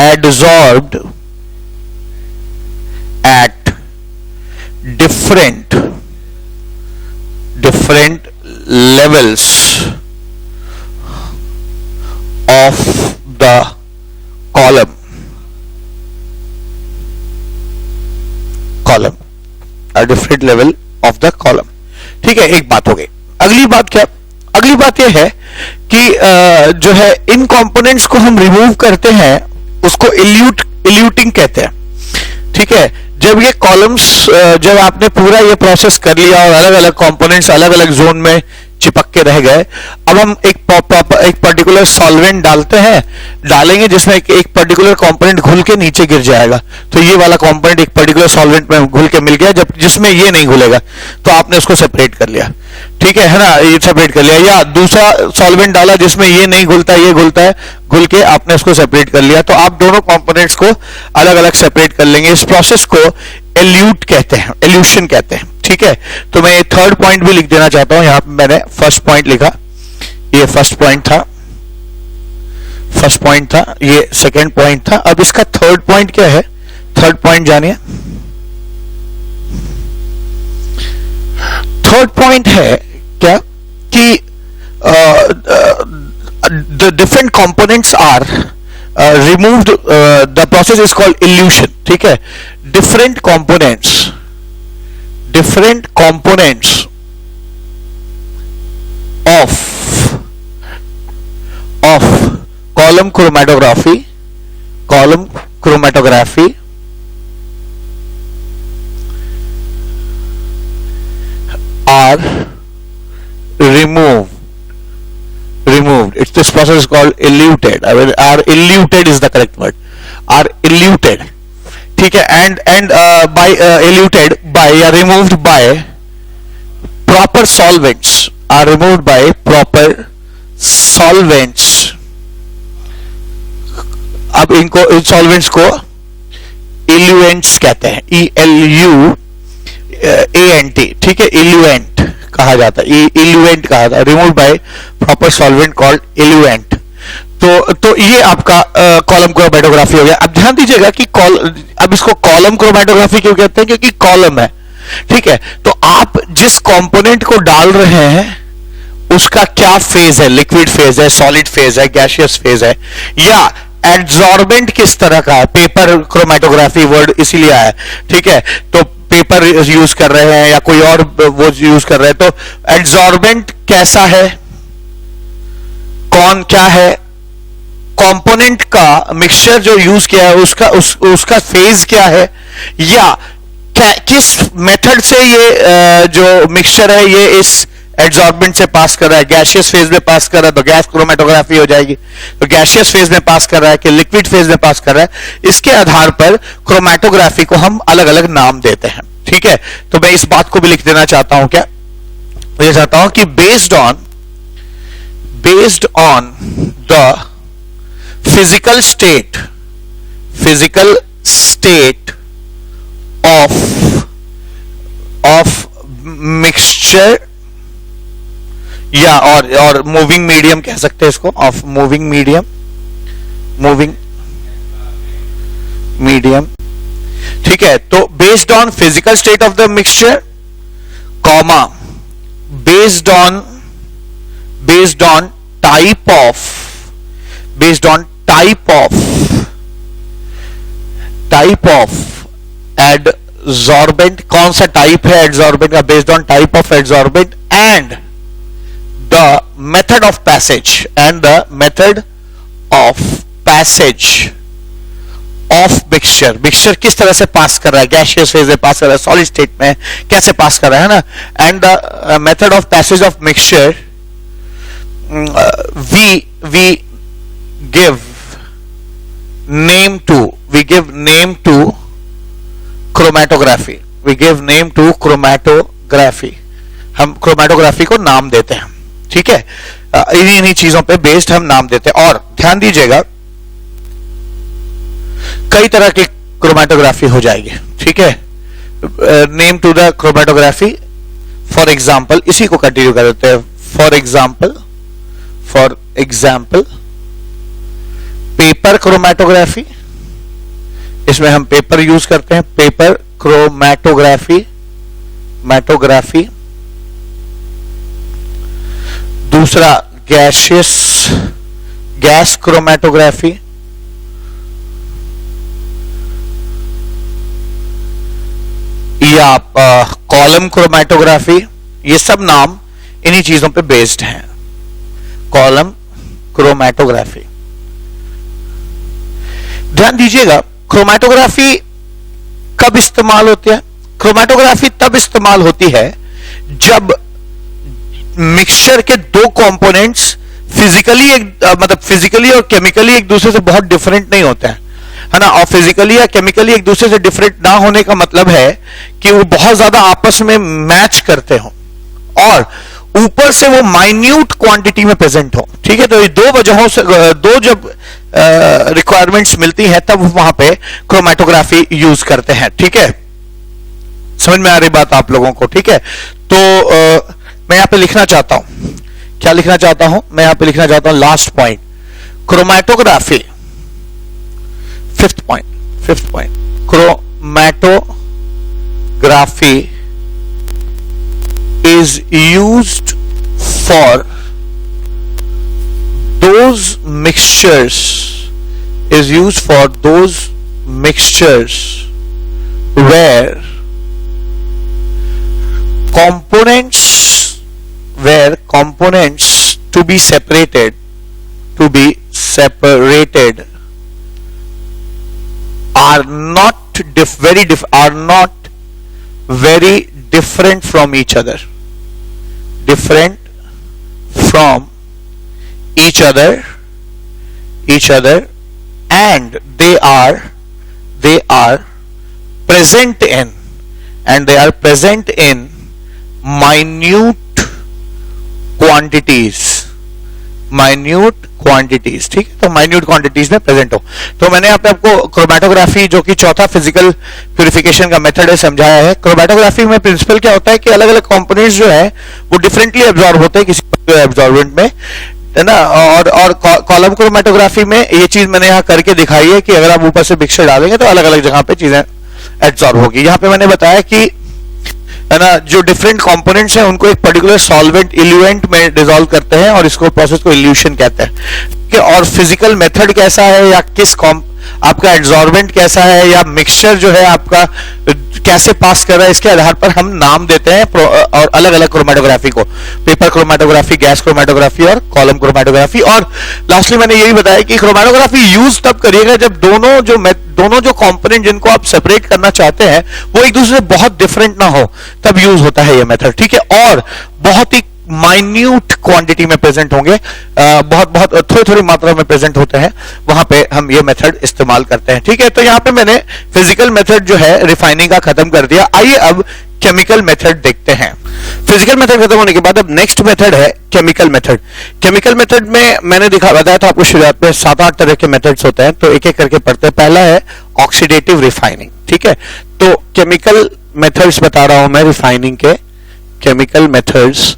absorbed at different levels of the column at different level of the column, ठीक है। एक बात हो गई। अगली बात क्या, अगली बात यह है कि जो है इन कंपोनेंट्स को हम रिमूव करते हैं, उसको इल्यूटिंग कहते हैं, ठीक है। जब ये कॉलम्स, जब आपने पूरा ये प्रोसेस कर लिया और अलग अलग कंपोनेंट्स अलग अलग जोन में चिपक के रह गए, अब हम एक पर्टिकुलर सॉल्वेंट डालेंगे जिसमें एक पर्टिकुलर कंपोनेंट घुल के नीचे गिर जाएगा। तो ये वाला कंपोनेंट एक पर्टिकुलर सॉल्वेंट में घुल के मिल गया, जब जिसमें ये नहीं घुलेगा, तो आपने उसको सेपरेट कर लिया, ठीक है ना, ये सेपरेट कर लिया। या दूसरा सॉल्वेंट डाला जिसमें ये नहीं घुलता, ये घुलता है, घुल के आपने उसको सेपरेट कर लिया। तो आप दोनों कंपोनेंट्स को अलग अलग सेपरेट कर लेंगे। इस प्रोसेस को एल्यूशन कहते हैं, ठीक है। तो मैं ये थर्ड पॉइंट भी लिख देना चाहता हूं। यहां पे मैंने फर्स्ट पॉइंट लिखा, ये फर्स्ट पॉइंट था, ये सेकंड पॉइंट था। अब इसका थर्ड पॉइंट क्या है, थर्ड पॉइंट जानिए। थर्ड पॉइंट है क्या कि the different components are removed, the process is called elution, ठीक है। different components of column chromatography are removed. This process is called eluted. Eluted is the correct word. Are eluted, ठीक है। And by eluted by या removed by proper solvents, are removed by proper solvents। अब इन solvents को इल्यूएंट्स कहते हैं, ELUANT, ठीक है, इल्यूएंट कहा जाता है, इल्यूएंट कहा जाता है, remove by proper solvent called eluent. तो ये आपका कॉलम क्रोमैटोग्राफी हो गया। अब ध्यान दीजिएगा कि अब इसको कॉलम क्रोमैटोग्राफी क्यों कहते हैं, क्योंकि कॉलम है, ठीक है। तो आप जिस कंपोनेंट को डाल रहे हैं उसका क्या फेज है, लिक्विड फेज है, सॉलिड फेज है, गैसियस फेज है, या एड्सॉर्बेंट किस तरह का है। पेपर क्रोमैटोग्राफी वर्ड इसीलिए आया, ठीक है। तो पेपर यूज कर रहे हैं या कोई और वो यूज कर रहे हैं, तो एड्सॉर्बेंट कैसा है, कौन क्या है, कंपोनेंट का मिक्सचर जो यूज किया है उसका फेज क्या है, या किस मेथड से ये जो मिक्सचर है ये इस एड्सॉर्बेंट से पास कर रहा है, गैसियस फेज में पास कर रहा है तो गैस क्रोमैटोग्राफी हो जाएगी, तो गैसियस फेज में पास कर रहा है कि लिक्विड फेज में पास कर रहा है, इसके आधार पर क्रोमैटोग्राफी को हम अलग अलग नाम देते हैं, ठीक है। तो मैं इस बात को भी लिख देना चाहता हूं, क्या मैं चाहता हूं कि based on the physical state of mixture, या और मूविंग मीडियम कह सकते हैं इसको, ऑफ मूविंग मीडियम, ठीक है। तो based on physical state of the mixture, comma based on type of adsorbent, कौन सा टाइप है एडसॉर्बेंट का, based on type of adsorbent and the method of passage of mixture किस तरह से पास कर रहा है, गैसियस फेज में पास कर रहा है, सॉलिड स्टेट में कैसे पास कर रहा है ना, and the method of passage of mixture we give name to chromatography, हम क्रोमैटोग्राफी को नाम देते हैं, ठीक है। इन्हीं चीजों पे बेस्ड हम नाम देते हैं। और ध्यान दीजिएगा कई तरह की क्रोमैटोग्राफी हो जाएगी, ठीक है। Name to the chromatography, for example इसी को कंटिन्यू कर देते हैं। फॉर एग्जाम्पल पेपर क्रोमैटोग्राफी, इसमें हम पेपर यूज करते हैं, पेपर क्रोमैटोग्राफी। दूसरा गैस क्रोमैटोग्राफी, या कॉलम क्रोमैटोग्राफी, ये सब नाम इन्हीं चीजों पे बेस्ड हैं। कॉलम क्रोमैटोग्राफी, ध्यान दीजिएगा क्रोमैटोग्राफी कब इस्तेमाल होती है, क्रोमैटोग्राफी तब इस्तेमाल होती है जब मिक्सचर के दो कंपोनेंट्स फिजिकली और केमिकली एक दूसरे से बहुत डिफरेंट नहीं होते हैं, है ना। और फिजिकली या केमिकली एक दूसरे से डिफरेंट ना होने का मतलब है कि वो बहुत ज्यादा आपस में मैच करते हो और ऊपर से वो माइन्यूट क्वांटिटी में प्रेजेंट हो, ठीक है। तो ये दो वजहों से, दो जब रिक्वायरमेंट्स मिलती हैं तब वहां पे क्रोमैटोग्राफी यूज करते हैं, ठीक है। समझ में आ रही बात आप लोगों को, ठीक है। तो मैं यहां पे लिखना चाहता हूं, क्या लिखना चाहता हूं, मैं यहां पे लिखना चाहता हूं last point, chromatography, fifth point, chromatography is used for those mixtures where components to be separated are not very different from each other, and they are present in minute quantities, ठीक है, तो माइन्यूट क्वांटिटीज में present हो। तो मैंने यहाँ पे आपको क्रोमेटोग्राफी, जो कि चौथा फिजिकल प्यूरिफिकेशन का मेथड है, समझाया है। क्रोमेटोग्राफी में प्रिंसिपल क्या होता है कि अलग अलग कंपोनेंट्स जो है वो डिफरेंटली एब्जॉर्ब होते हैं किसी एब्जॉर्बेंट में, है ना। और कॉलम क्रोमेटोग्राफी में ये चीज मैंने यहाँ करके दिखाई है कि अगर आप ऊपर से मिक्सचर डालेंगे तो अलग अलग जगह पे चीजें एब्जॉर्ब होगी। यहाँ पे मैंने बताया कि, है ना, जो डिफरेंट कंपोनेंट्स हैं उनको एक पर्टिकुलर सॉल्वेंट इल्यूएंट में डिसॉल्व करते हैं और इसको प्रोसेस को इल्यूशन कहते हैं। और फिजिकल मेथड कैसा है, या किस आपका एड्सॉर्बेंट कैसा है, या मिक्सचर जो है आपका कैसे पास कर रहा है, इसके आधार पर हम नाम देते हैं और अलग अलग क्रोमेटोग्राफी को, पेपर क्रोमेटोग्राफी, गैस क्रोमेटोग्राफी और कॉलम क्रोमेटोग्राफी। और लास्टली मैंने यही बताया कि क्रोमेटोग्राफी यूज तब करिएगा जब दोनों जो कंपोनेंट जिनको आप सेपरेट करना चाहते हैं वो एक दूसरे से बहुत डिफरेंट ना हो, तब यूज होता है ये मेथड, ठीक है। और बहुत ही माइन्यूट क्वांटिटी में प्रेजेंट होंगे, बहुत थोड़ी मात्रा में प्रेजेंट होते हैं, वहां पे हम ये मेथड इस्तेमाल करते हैं, ठीक है। तो यहां पे मैंने फिजिकल मेथड जो है रिफाइनिंग का खत्म कर दिया। आइए अब केमिकल मेथड देखते हैं। फिजिकल मेथड खत्म होने के बाद अब नेक्स्ट मेथड है केमिकल मेथड। केमिकल मेथड में मैंने बताया था आपको शुरुआत में 7-8 तरह के मेथड्स होते हैं, तो एक एक करके पढ़ते हैं। पहला है ऑक्सीडेटिव रिफाइनिंग, ठीक है। तो केमिकल मेथड्स बता रहा हूं मैं रिफाइनिंग के, केमिकल मेथड्स।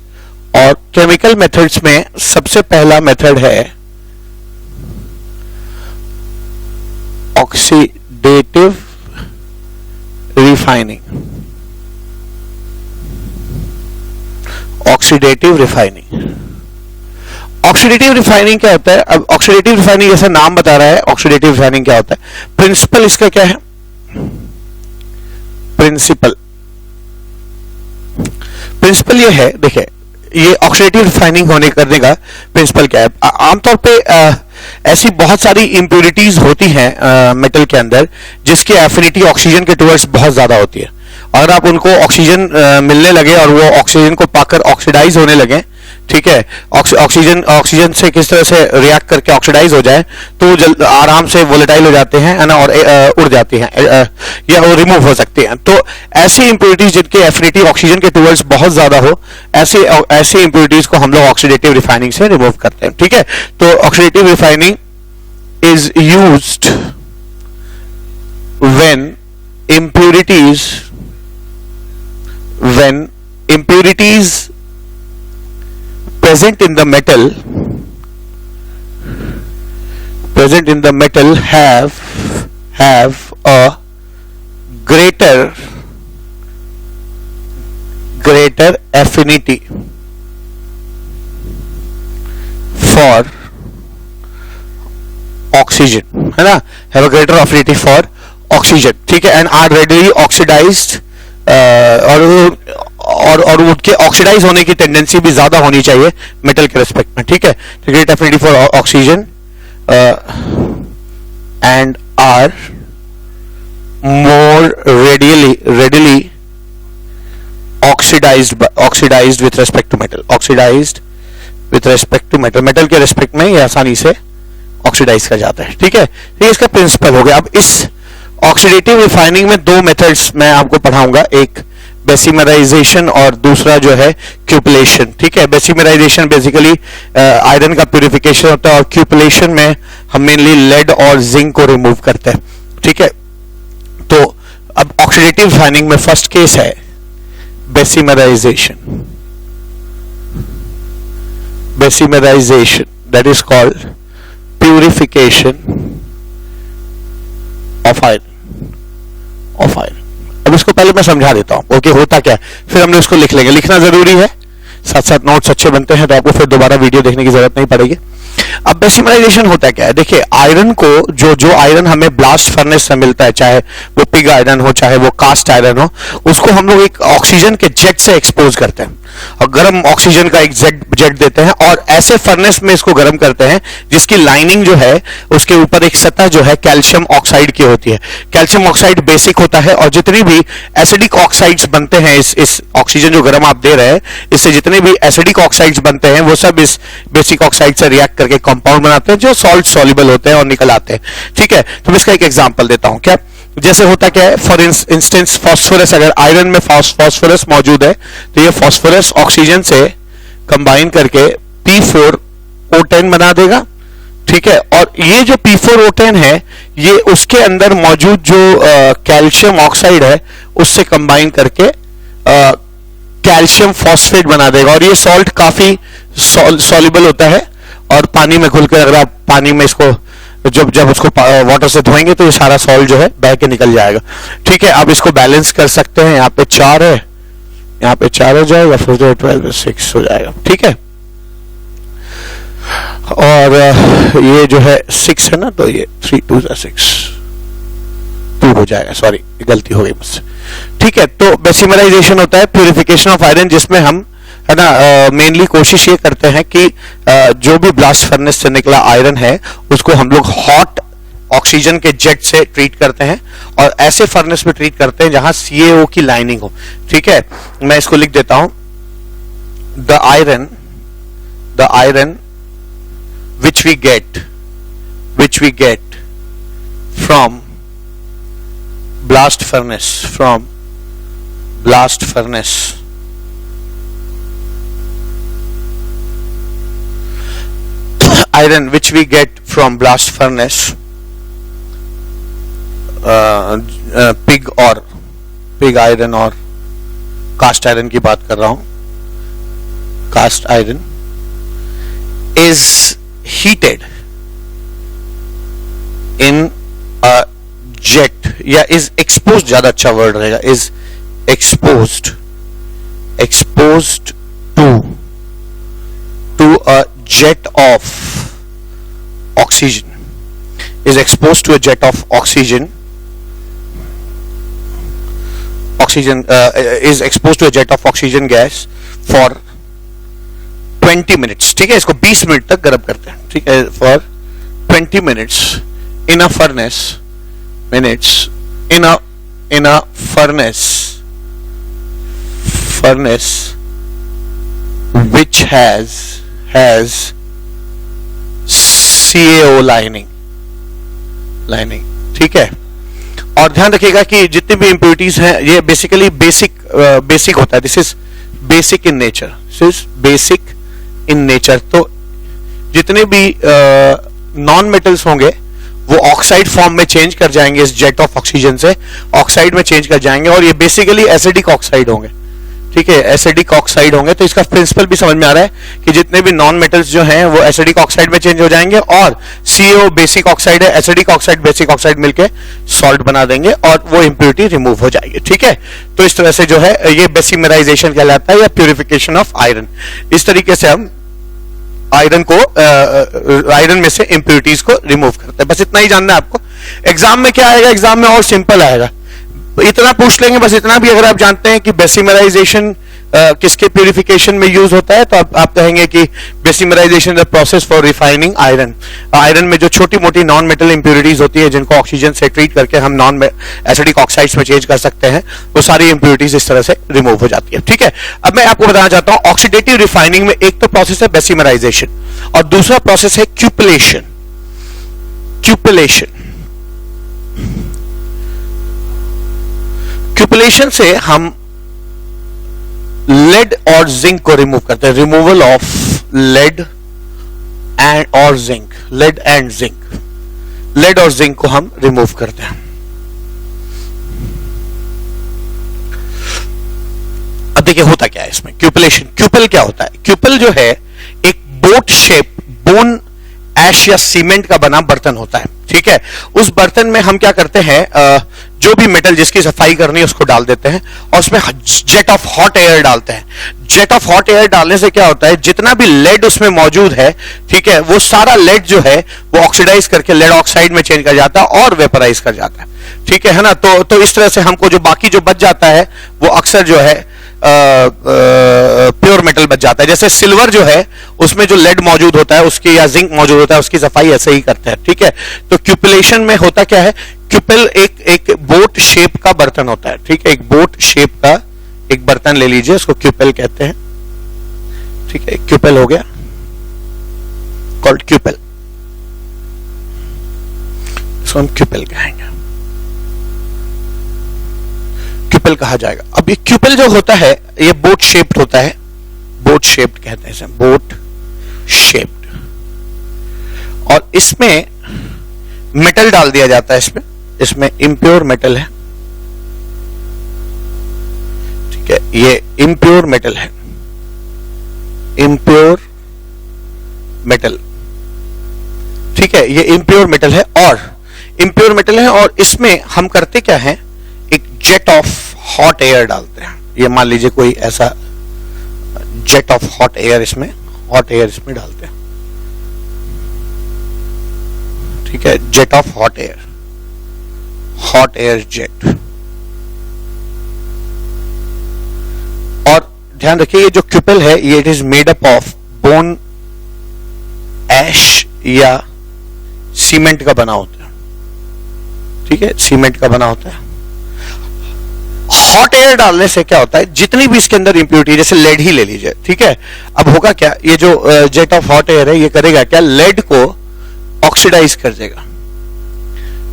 और केमिकल मेथड्स में सबसे पहला मेथड है oxidative refining. Oxidative refining, oxidative refining क्या होता है? अब ऑक्सीडेटिव रिफाइनिंग जैसा नाम बता रहा है, ऑक्सीडेटिव रिफाइनिंग क्या होता है, प्रिंसिपल इसका क्या है? प्रिंसिपल ये है, देखिए ये ऑक्सीडेटिव रिफाइनिंग करने का प्रिंसिपल क्या है? आमतौर पे ऐसी बहुत सारी इंप्योरिटीज होती हैं मेटल के अंदर जिसकी एफिनिटी ऑक्सीजन के टुवर्ड्स बहुत ज्यादा होती है। अगर आप उनको ऑक्सीजन मिलने लगे और वो ऑक्सीजन को पाकर ऑक्सीडाइज होने लगे, ठीक है, ऑक्सीजन से किस तरह से रिएक्ट करके ऑक्सीडाइज हो जाए तो आराम से वोलेटाइल हो जाते हैं, है ना, और उड़ जाती हैं या वो रिमूव हो सकती हैं। तो ऐसी इंप्योरिटीज जिनकी एफिनिटी ऑक्सीजन के टुवर्ड्स बहुत ज्यादा हो, ऐसी इंप्योरिटीज को हम लोग ऑक्सीडेटिव रिफाइनिंग से रिमूव करते हैं, ठीक है। तो oxidative refining is used when impurities present in the metal have a greater affinity for oxygen, है ना, have a greater affinity for oxygen, ठीक है, and are readily oxidized, और उनके ऑक्सीडाइज होने की टेंडेंसी भी ज्यादा होनी चाहिए मेटल के रेस्पेक्ट में, ठीक है। Great affinity for oxygen and are more readily oxidised with respect to metal, oxidised with respect to metal, metal के रेस्पेक्ट में ये आसानी से ऑक्सीडाइज कर जाता है, ठीक है। ये इसका प्रिंसिपल हो गया। अब इस ऑक्सीडेटिव रिफाइनिंग में दो मेथड्स मैं आपको पढ़ाऊंगा, एक बेसिमराइजेशन और दूसरा जो है क्यूपलेशन, ठीक है। बेसिमराइजेशन बेसिकली आयरन का प्यूरिफिकेशन होता है और क्यूपलेशन में हम मेनली लेड और जिंक को रिमूव करते हैं, ठीक है। तो अब ऑक्सीडेटिव रिफाइनिंग में फर्स्ट केस है Bessemerisation, that is called purification of iron. अब इसको पहले मैं समझा देता हूं, ओके, होता क्या है, फिर हमने उसको लिख लेंगे। लिखना जरूरी है, साथ साथ नोट्स अच्छे बनते हैं तो आपको फिर दोबारा वीडियो देखने की जरूरत नहीं पड़ेगी। अब बेसिमराइजेशन होता क्या है? देखिए, आयरन को जो आयरन हमें ब्लास्ट फर्नेस से मिलता है, चाहे वो पिग आयरन हो चाहे वो कास्ट आयरन हो, उसको हम लोग एक ऑक्सीजन के जेट से एक्सपोज करते हैं और गर्म ऑक्सीजन का एक जेट देते हैं और ऐसे फर्नेस में इसको गर्म करते हैं जिसकी लाइनिंग जो है उसके ऊपर एक सतह जो है कैल्शियम ऑक्साइड की होती है। कैल्शियम ऑक्साइड बेसिक होता है और जितनी भी एसिडिक ऑक्साइड्स बनते हैं इस ऑक्सीजन जो गर्म आप दे रहे हैं, इससे जितने भी एसिडिक ऑक्साइड्स बनते हैं वो सब इस बेसिक ऑक्साइड से रिएक्ट करके कंपाउंड बनाते हैं जो सॉल्ट सॉल्युबल होते हैं और निकल आते हैं, ठीक है। तो मैं इसका एक एग्जांपल देता हूं। क्या जैसे होता क्या है, फॉर इंस्टेंस फास्फोरस, अगर आयरन में फास्फोरस मौजूद है तो ये फास्फोरस ऑक्सीजन से कंबाइन करके P4O10 बना देगा ठीक है। और ये जो P4O10 है ये उसके अंदर मौजूद जो कैल्शियम ऑक्साइड है उससे कंबाइन करके कैल्शियम फॉस्फेट बना देगा, और ये सॉल्ट काफी सॉल्युबल होता है और पानी में घुलकर अगर आप पानी में इसको जब उसको वाटर से धोएंगे तो ये सारा सॉल्ट जो है बह के निकल जाएगा। ठीक है, आप इसको बैलेंस कर सकते हैं। यहाँ पे 4 है, यहाँ पे 4 हो जाएगा, फिर 12 6 हो जाएगा। ठीक है, और ये जो है 6 है ना, तो ये 3 2 6 2 हो जाएगा। सॉरी, गलती हो गई मुझसे। ठीक है, तो बेसिमराइजेशन होता है प्यूरिफिकेशन ऑफ आयरन, जिसमें हम है ना मेनली कोशिश ये करते हैं कि जो भी ब्लास्ट फर्नेस से निकला आयरन है उसको हम लोग हॉट ऑक्सीजन के जेट से ट्रीट करते हैं, और ऐसे फर्नेस में ट्रीट करते हैं जहां CaO की लाइनिंग हो। ठीक है, मैं इसको लिख देता हूं, the iron which we get from blast furnace iron which we get from blast furnace, pig iron और cast iron की बात कर रहा हूं, cast iron is heated in a jet, या is exposed, ज्यादा अच्छा वर्ड रहेगा, is exposed to a jet of oxygen, is exposed to a jet of oxygen is exposed to a jet of oxygen gas for 20 minutes। ठीक है, इसको 20 minute तक गर्म करते हैं। ठीक है, for 20 minutes in a furnace, in a furnace which has CaO lining। ठीक है, और ध्यान रखिएगा कि जितनी भी इंप्योरिटीज हैं ये बेसिकली बेसिक होता है। This is basic in nature. तो जितने भी नॉन मेटल्स होंगे वो ऑक्साइड फॉर्म में चेंज कर जाएंगे, इस जेट ऑफ ऑक्सीजन से ऑक्साइड में चेंज कर जाएंगे, और ये बेसिकली एसिडिक ऑक्साइड होंगे। ठीक है, एसिडिक ऑक्साइड होंगे। तो इसका प्रिंसिपल भी समझ में आ रहा है कि जितने भी नॉन मेटल्स जो हैं वो एसिडिक ऑक्साइड में चेंज हो जाएंगे, और CaO बेसिक ऑक्साइड है, एसिडिक ऑक्साइड बेसिक ऑक्साइड मिलके सॉल्ट बना देंगे और वो इंप्योरिटी रिमूव हो जाएगी। ठीक है, तो इस तरह से जो है ये बेसिमराइजेशन कहलाता है या प्यूरिफिकेशन ऑफ आयरन। इस तरीके से हम आयरन में से इंप्योरिटीज को रिमूव करते हैं। बस इतना ही जानना है आपको। एग्जाम में क्या आएगा, एग्जाम में और सिंपल आएगा, इतना पूछ लेंगे बस। इतना भी अगर आप जानते हैं कि बेसिमराइजेशन किसके प्यूरिफिकेशन में यूज होता है, तो आप कहेंगे कि Bessemerisation the process for refining iron में जो छोटी मोटी नॉन मेटल इंप्योरिटीज होती है जिनको ऑक्सीजन से ट्रीट करके हम नॉन एसिडिक ऑक्साइड्स में चेंज कर सकते हैं, वो सारी इंप्योरिटीज इस तरह से रिमूव हो जाती है। ठीक है, अब मैं आपको बताना चाहता हूं ऑक्सीडेटिव रिफाइनिंग में एक तो प्रोसेस है बेसिमराइजेशन और दूसरा प्रोसेस है क्यूपलेशन। क्यूपलेशन से हम लेड और जिंक को रिमूव करते हैं। रिमूवल ऑफ लेड और जिंक, लेड और जिंक को हम रिमूव करते हैं। अब देखिए होता क्या है इसमें क्यूपलेशन। क्यूपल क्या होता है? क्यूपल जो है एक बोट शेप बोन ऐश या सीमेंट का बना बर्तन होता है। ठीक है, उस बर्तन में हम क्या करते हैं, जो भी मेटल जिसकी सफाई करनी है उसको डाल देते हैं और उसमें जेट ऑफ हॉट एयर डालते हैं। जेट ऑफ हॉट एयर डालने से क्या होता है, जितना भी लेड उसमें मौजूद है, ठीक है, वो सारा लेड जो है वो ऑक्सीडाइज करके लेड ऑक्साइड में चेंज कर जाता है और वेपराइज कर जाता है। ठीक है ना, तो इस तरह से हमको जो बाकी जो बच जाता है वो अक्सर जो है प्योर मेटल बच जाता है। जैसे सिल्वर जो है उसमें जो लेड मौजूद होता है उसकी या जिंक मौजूद होता है उसकी सफाई ऐसे ही करते हैं। ठीक है, तो क्यूपलेशन में होता क्या है, क्यूपल एक बोट शेप का बर्तन होता है। ठीक है, एक बोट शेप का एक बर्तन ले लीजिए, उसको क्यूपल कहते हैं। ठीक है, क्यूपल हो गया, कॉल्ड क्यूपल, इसको हम क्यूपल कहेंगे, क्यूपल कहा जाएगा। अब ये क्यूपल जो होता है ये बोट शेप्ड होता है, बोट शेप्ड कहते हैं इसे, बोट शेप्ड। और इसमें मेटल डाल दिया जाता है। इसमें इम्प्योर मेटल है, ठीक है, ये इम्प्योर मेटल है, इम्प्योर मेटल, ठीक है, ये इम्प्योर मेटल है और इम्प्योर मेटल है और इसमें हम करते क्या है, एक जेट ऑफ हॉट एयर डालते हैं। ये मान लीजिए कोई ऐसा जेट ऑफ हॉट एयर इसमें डालते हैं, ठीक है, jet of hot air jet. और ध्यान रखिए ये जो क्यूपल है ये it is made up of bone ash या सीमेंट का बना होता है, ठीक है, सीमेंट का बना होता है। हॉट एयर डालने से क्या होता है, जितनी भी इसके अंदर इंप्योरिटी, जैसे लेड ही ले लीजिए, ठीक है, अब होगा क्या, ये जो जेट ऑफ हॉट एयर है ये करेगा क्या, लेड को ऑक्सीडाइज कर देगा,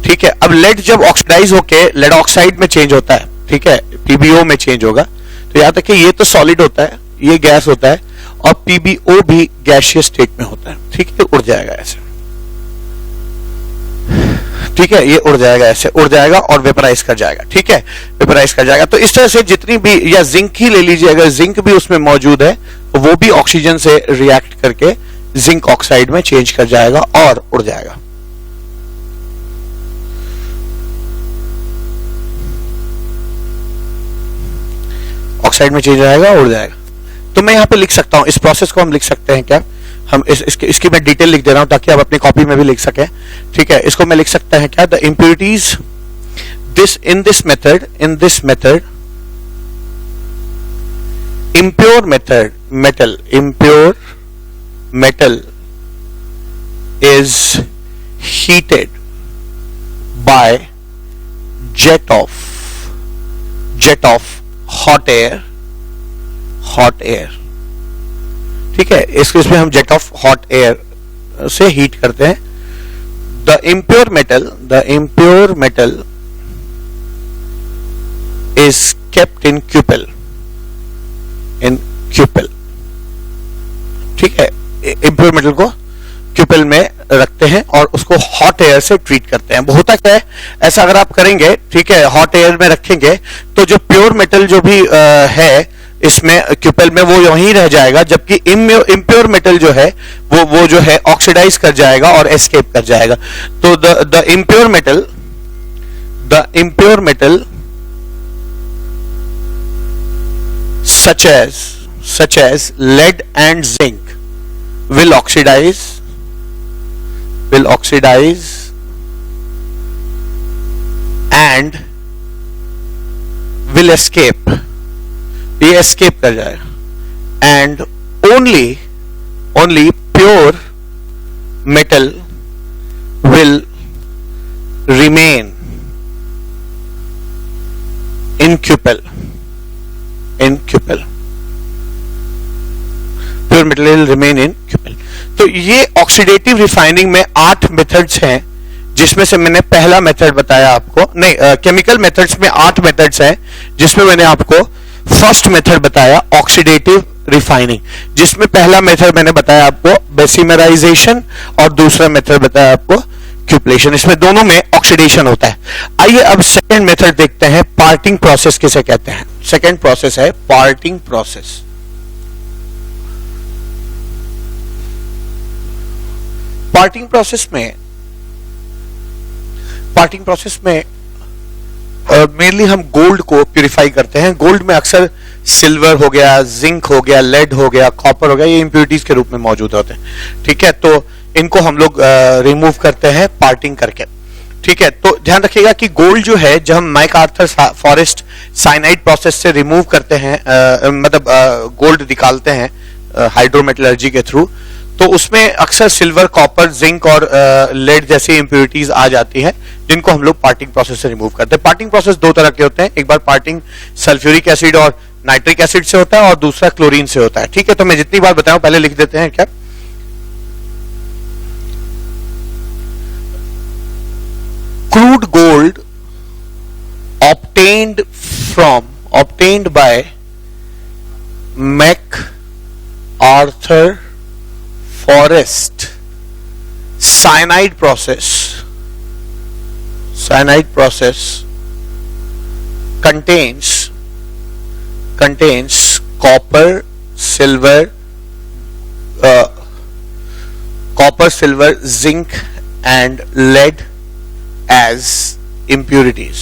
ठीक है। अब लेड जब ऑक्सीडाइज होके लेड ऑक्साइड में चेंज होता है, ठीक है, पीबीओ में चेंज होगा, तो याद रखिए ये तो सॉलिड होता है, ये गैस होता है और पीबीओ भी गैसियस स्टेट में होता है, ठीक है, उड़ जाएगा ऐसे, ठीक है, ये उड़ जाएगा ऐसे, उड़ जाएगा और वेपराइज कर जाएगा, ठीक है, वेपराइज कर जाएगा। तो इस तरह से जितनी भी, या जिंक ही ले लीजिए, अगर जिंक भी उसमें मौजूद है तो वो भी ऑक्सीजन से रिएक्ट करके जिंक ऑक्साइड में चेंज कर जाएगा और उड़ जाएगा। ऑक्साइड में चेंज हो जाएगा, उड़ जाएगा। तो मैं यहां पे लिख सकता हूं, इस प्रोसेस को हम लिख सकते हैं क्या, हम इसकी मैं डिटेल लिख दे रहा हूं ताकि आप अपनी कॉपी में भी लिख सकें, ठीक है। इसको मैं लिख सकता है क्या, the impurities in this method impure metal is heated by jet of hot air, ठीक है, इसमें हम जेट ऑफ हॉट एयर से हीट करते हैं। The impure metal is kept in cupel, ठीक है, impure metal को क्यूपल में रखते हैं और उसको हॉट एयर से ट्रीट करते हैं। होता क्या है, ऐसा अगर आप करेंगे, ठीक है, हॉट एयर में रखेंगे तो जो प्योर मेटल जो भी है इसमें क्यूपल में वो वहीं रह जाएगा, जबकि इम्प्योर मेटल जो है वो जो है ऑक्सीडाइज कर जाएगा और एस्केप कर जाएगा। तो the impure metal such as lead and zinc will oxidize and will escape, ये escape कर जाएगा, and only pure metal will remain in cupel, pure metal will remain in cupel. तो ये ऑक्सीडेटिव रिफाइनिंग में 8 methods हैं, जिसमें से मैंने पहला मेथड बताया आपको, नहीं, केमिकल मेथड्स में 8 मेथड्स हैं, जिसमें मैंने आपको फर्स्ट मेथड बताया ऑक्सीडेटिव रिफाइनिंग, जिसमें पहला मेथड मैंने बताया आपको बेसिमराइजेशन और दूसरा मेथड बताया आपको क्यूपलेशन। इसमें दोनों में ऑक्सीडेशन होता है। आइए अब सेकंड मेथड देखते हैं, पार्टिंग प्रोसेस किसे कहते हैं। सेकंड प्रोसेस है पार्टिंग प्रोसेस। पार्टिंग प्रोसेस में मेनली हम गोल्ड को प्यूरिफाई करते हैं। गोल्ड में अक्सर सिल्वर हो गया, जिंक हो गया, लेड हो गया, कॉपर हो गया, ये इंप्योरिटीज के रूप में मौजूद होते हैं, ठीक है। तो इनको हम लोग रिमूव करते हैं पार्टिंग करके, ठीक है। तो ध्यान रखिएगा कि गोल्ड जो है, जब हम मैकआर्थर फॉरेस्ट साइनाइड प्रोसेस से रिमूव करते हैं, मतलब गोल्ड निकालते हैं हाइड्रोमेटलर्जी के थ्रू, तो उसमें अक्सर सिल्वर, कॉपर, जिंक और लेड जैसी इंप्योरिटीज आ जाती हैं, जिनको हम लोग पार्टिंग प्रोसेस से रिमूव करते हैं। पार्टिंग प्रोसेस दो तरह के होते हैं, एक बार पार्टिंग सल्फ्यूरिक एसिड और नाइट्रिक एसिड से होता है और दूसरा क्लोरीन से होता है, ठीक है। तो मैं जितनी बार बताऊं पहले लिख देते हैं क्या। Crude gold obtained by MacArthur Forest cyanide process contains copper, silver, zinc and lead as impurities.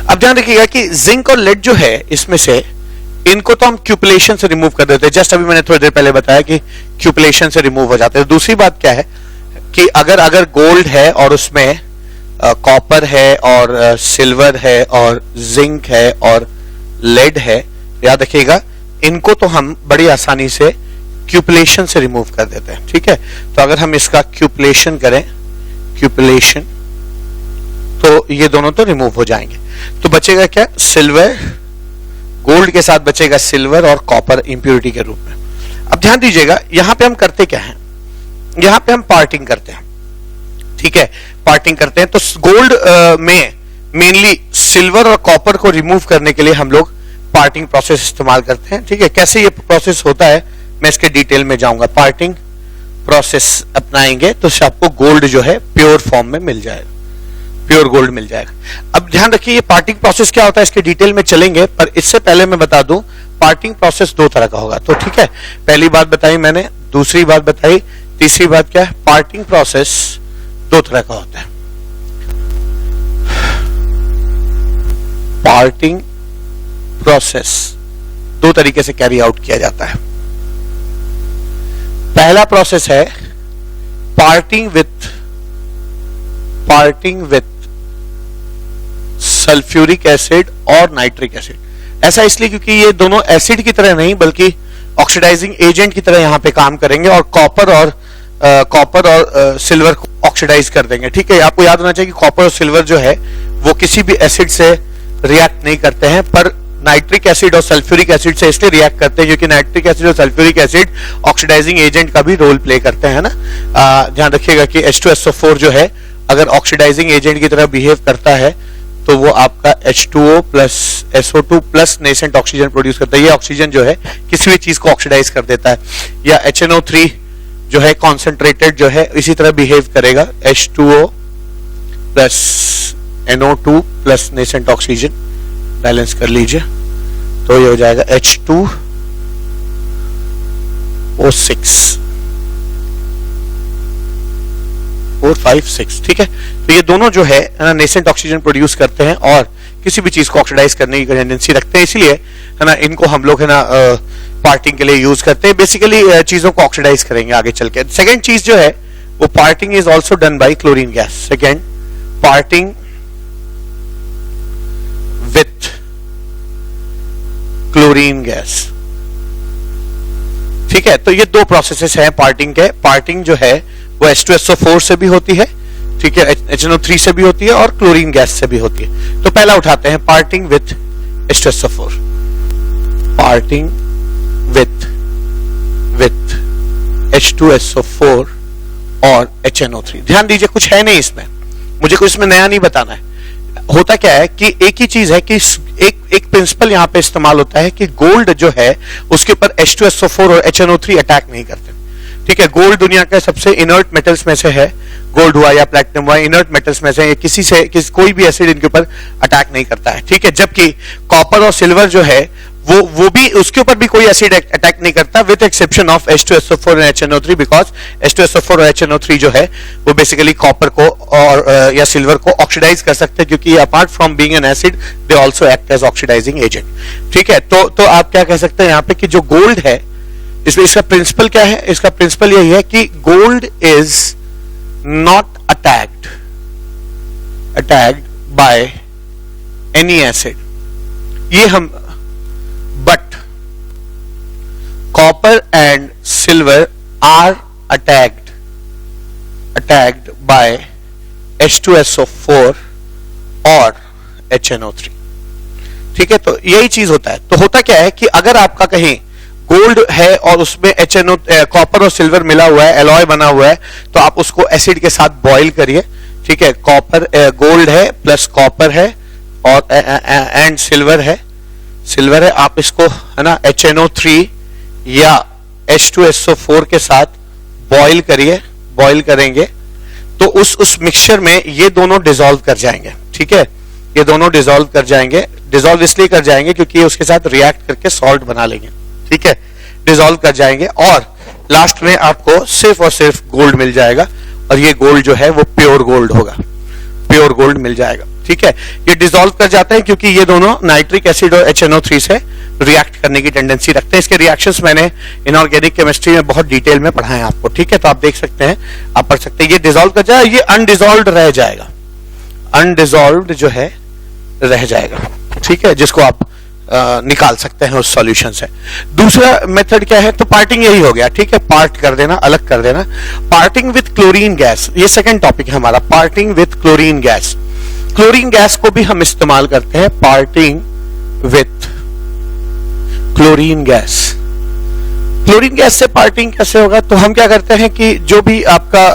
अब ध्यान रखिएगा कि जिंक और लेड जो है इसमें से इनको तो हम क्यूपलेशन से रिमूव कर देते हैं। जस्ट अभी मैंने थोड़ी देर पहले बताया कि क्यूपलेशन से रिमूव हो जाते हैं। दूसरी बात क्या है कि अगर गोल्ड है और उसमें कॉपर है और सिल्वर है और जिंक है और लेड है, याद रखिएगा इनको तो हम बड़ी आसानी से क्यूपलेशन से रिमूव कर देते हैं। ठीक है, तो अगर हम इसका क्यूपलेशन करें, तो ये दोनों तो रिमूव हो जाएंगे। तो बचेगा क्या? सिल्वर, गोल्ड के साथ बचेगा सिल्वर और कॉपर इंप्योरिटी के रूप में। अब ध्यान दीजिएगा यहां पे हम करते क्या हैं, यहां पे हम पार्टिंग करते हैं। ठीक है, पार्टिंग करते हैं। तो गोल्ड में मेनली सिल्वर और कॉपर को रिमूव करने के लिए हम लोग पार्टिंग प्रोसेस इस्तेमाल करते हैं। ठीक है, कैसे ये प्रोसेस होता है मैं इसके डिटेल में जाऊंगा। पार्टिंग प्रोसेस अपनाएंगे तो आपको गोल्ड जो है प्योर फॉर्म में मिल जाएगा, प्योर गोल्ड मिल जाएगा। अब ध्यान रखिए ये पार्टिंग प्रोसेस क्या होता है इसके डिटेल में चलेंगे, पर इससे पहले मैं बता दूं पार्टिंग प्रोसेस दो तरह का होगा। तो ठीक है, पहली बात बताई मैंने, दूसरी बात बताई, तीसरी बात क्या है? पार्टिंग प्रोसेस दो तरह का होता है। पार्टिंग प्रोसेस दो तरीके से कैरी आउट किया जाता है। पहला प्रोसेस है पार्टिंग विथ सल्फ्यूरिक एसिड और नाइट्रिक एसिड। ऐसा इसलिए क्योंकि ये दोनों एसिड की तरह नहीं बल्कि ऑक्सीडाइजिंग एजेंट की तरह यहां पे काम करेंगे और कॉपर और सिल्वर को ऑक्सीडाइज कर देंगे। ठीक है, आपको याद होना चाहिए कि कॉपर और सिल्वर जो है वो किसी भी एसिड से रिएक्ट नहीं करते हैं, पर नाइट्रिक एसिड और सल्फ्यूरिक एसिड से इसलिए रिएक्ट करते हैं क्योंकि नाइट्रिक एसिड और सल्फ्यूरिक एसिड ऑक्सीडाइजिंग एजेंट का भी रोल प्ले करते हैं ना। ध्यान रखिएगा कि H2SO4 जो है अगर ऑक्सीडाइजिंग एजेंट की तरह बिहेव करता है तो वो आपका H2O plus SO2 plus nascent oxygen produce करता है। ये ऑक्सीजन जो है किसी भी चीज को ऑक्सीडाइज कर देता है। या HNO3 जो है कॉन्सेंट्रेटेड जो है इसी तरह बिहेव करेगा, H2O plus NO2 plus nascent oxygen, balance कर लीजिए तो ये हो जाएगा H2O6 4 5 6। ठीक है, तो ये दोनों जो है ना नेसेंट ऑक्सीजन प्रोड्यूस करते हैं और किसी भी चीज को ऑक्सीडाइज करने की टेंडेंसी रखते हैं, इसलिए है ना इनको हम लोग है ना पार्टिंग के लिए यूज करते हैं। बेसिकली चीजों को ऑक्सीडाइज करेंगे आगे चल के। सेकेंड चीज जो है वो parting is also done by chlorine gas. Second, parting with chlorine gas. ठीक है, तो ये दो प्रोसेसेस हैं पार्टिंग के। पार्टिंग जो है वो H2SO4 से भी होती है, ठीक है, HNO3 से भी होती है और क्लोरीन गैस से भी होती है। तो पहला उठाते हैं parting with H2SO4। Parting with H2SO4 और HNO3। ध्यान दीजिए कुछ है नहीं इसमें, मुझे कुछ इसमें नया नहीं बताना है। होता क्या है कि एक ही चीज है कि एक प्रिंसिपल यहां पे इस्तेमाल होता है कि गोल्ड जो है उसके ऊपर H2SO4 और HNO3 अटैक नहीं करते। ठीक है, गोल्ड दुनिया के सबसे इनर्ट मेटल्स में से है, गोल्ड हुआ या प्लैटिनम हुआ, इनर्ट मेटल्स में से कोई भी एसिड इनके ऊपर अटैक नहीं करता है। ठीक है, जबकि कॉपर और सिल्वर जो है वो भी उसके ऊपर भी कोई एसिड अटैक नहीं करता, विद एक्सेप्शन ऑफ H2SO4 और HNO3, बिकॉज H2SO4 और HNO3 जो है वो बेसिकली कॉपर को और या सिल्वर को ऑक्सीडाइज कर सकते हैं क्योंकि apart from being an acid they also act as oxidising agent. ठीक है, तो आप क्या कह सकते हैं यहाँ पे कि जो गोल्ड है इसमें इसका प्रिंसिपल क्या है? इसका प्रिंसिपल यही है कि gold is not attacked by any acid. ये हम but copper and silver are attacked by H2SO4 और HNO3। ठीक है, तो यही चीज होता है। तो होता क्या है कि अगर आपका कहीं गोल्ड है और उसमें कॉपर और सिल्वर मिला हुआ है, एलॉय बना हुआ है, तो आप उसको एसिड के साथ बॉईल करिए। ठीक है, गोल्ड है प्लस कॉपर है और एंड सिल्वर है, आप इसको है ना HNO3 या H2SO4 के साथ बॉईल करिए, बॉईल करेंगे तो उस मिक्सचर में ये दोनों डिसॉल्व कर जाएंगे। ठीक है, ये दोनों डिसॉल्व कर जाएंगे। डिसॉल्व इसलिए कर जाएंगे क्योंकि ये उसके साथ रिएक्ट करके सॉल्ट बना लेंगे। ठीक है, डिसॉल्व कर जाएंगे और लास्ट में आपको सिर्फ और सिर्फ गोल्ड मिल जाएगा और ये गोल्ड जो है वो प्योर गोल्ड होगा, प्योर गोल्ड मिल जाएगा। ठीक है, ये डिसॉल्व कर जाते हैं क्योंकि ये दोनों नाइट्रिक एसिड और HNO3 से रिएक्ट करने की टेंडेंसी रखते हैं। इसके रिएक्शंस मैंने इनऑर्गेनिक केमिस्ट्री में बहुत डिटेल में पढ़ाए हैं आपको। ठीक है, तो आप देख सकते हैं, आप पढ़ सकते हैं। ये डिसॉल्व कर जाए, ये अनडिसॉल्व्ड रह जाएगा, अनडिसॉल्व्ड जो है रह जाएगा। ठीक है, जिसको आप निकाल सकते हैं उस सॉल्यूशन से। दूसरा मेथड क्या है, तो पार्टिंग यही हो गया। ठीक है, पार्ट कर देना, अलग कर देना। पार्टिंग विथ क्लोरीन गैस, ये सेकंड टॉपिक है हमारा, parting with chlorine gas. Chlorine gas को भी हम इस्तेमाल करते हैं, parting with chlorine gas. Chlorine gas से पार्टिंग कैसे होगा, तो हम क्या करते हैं कि जो भी आपका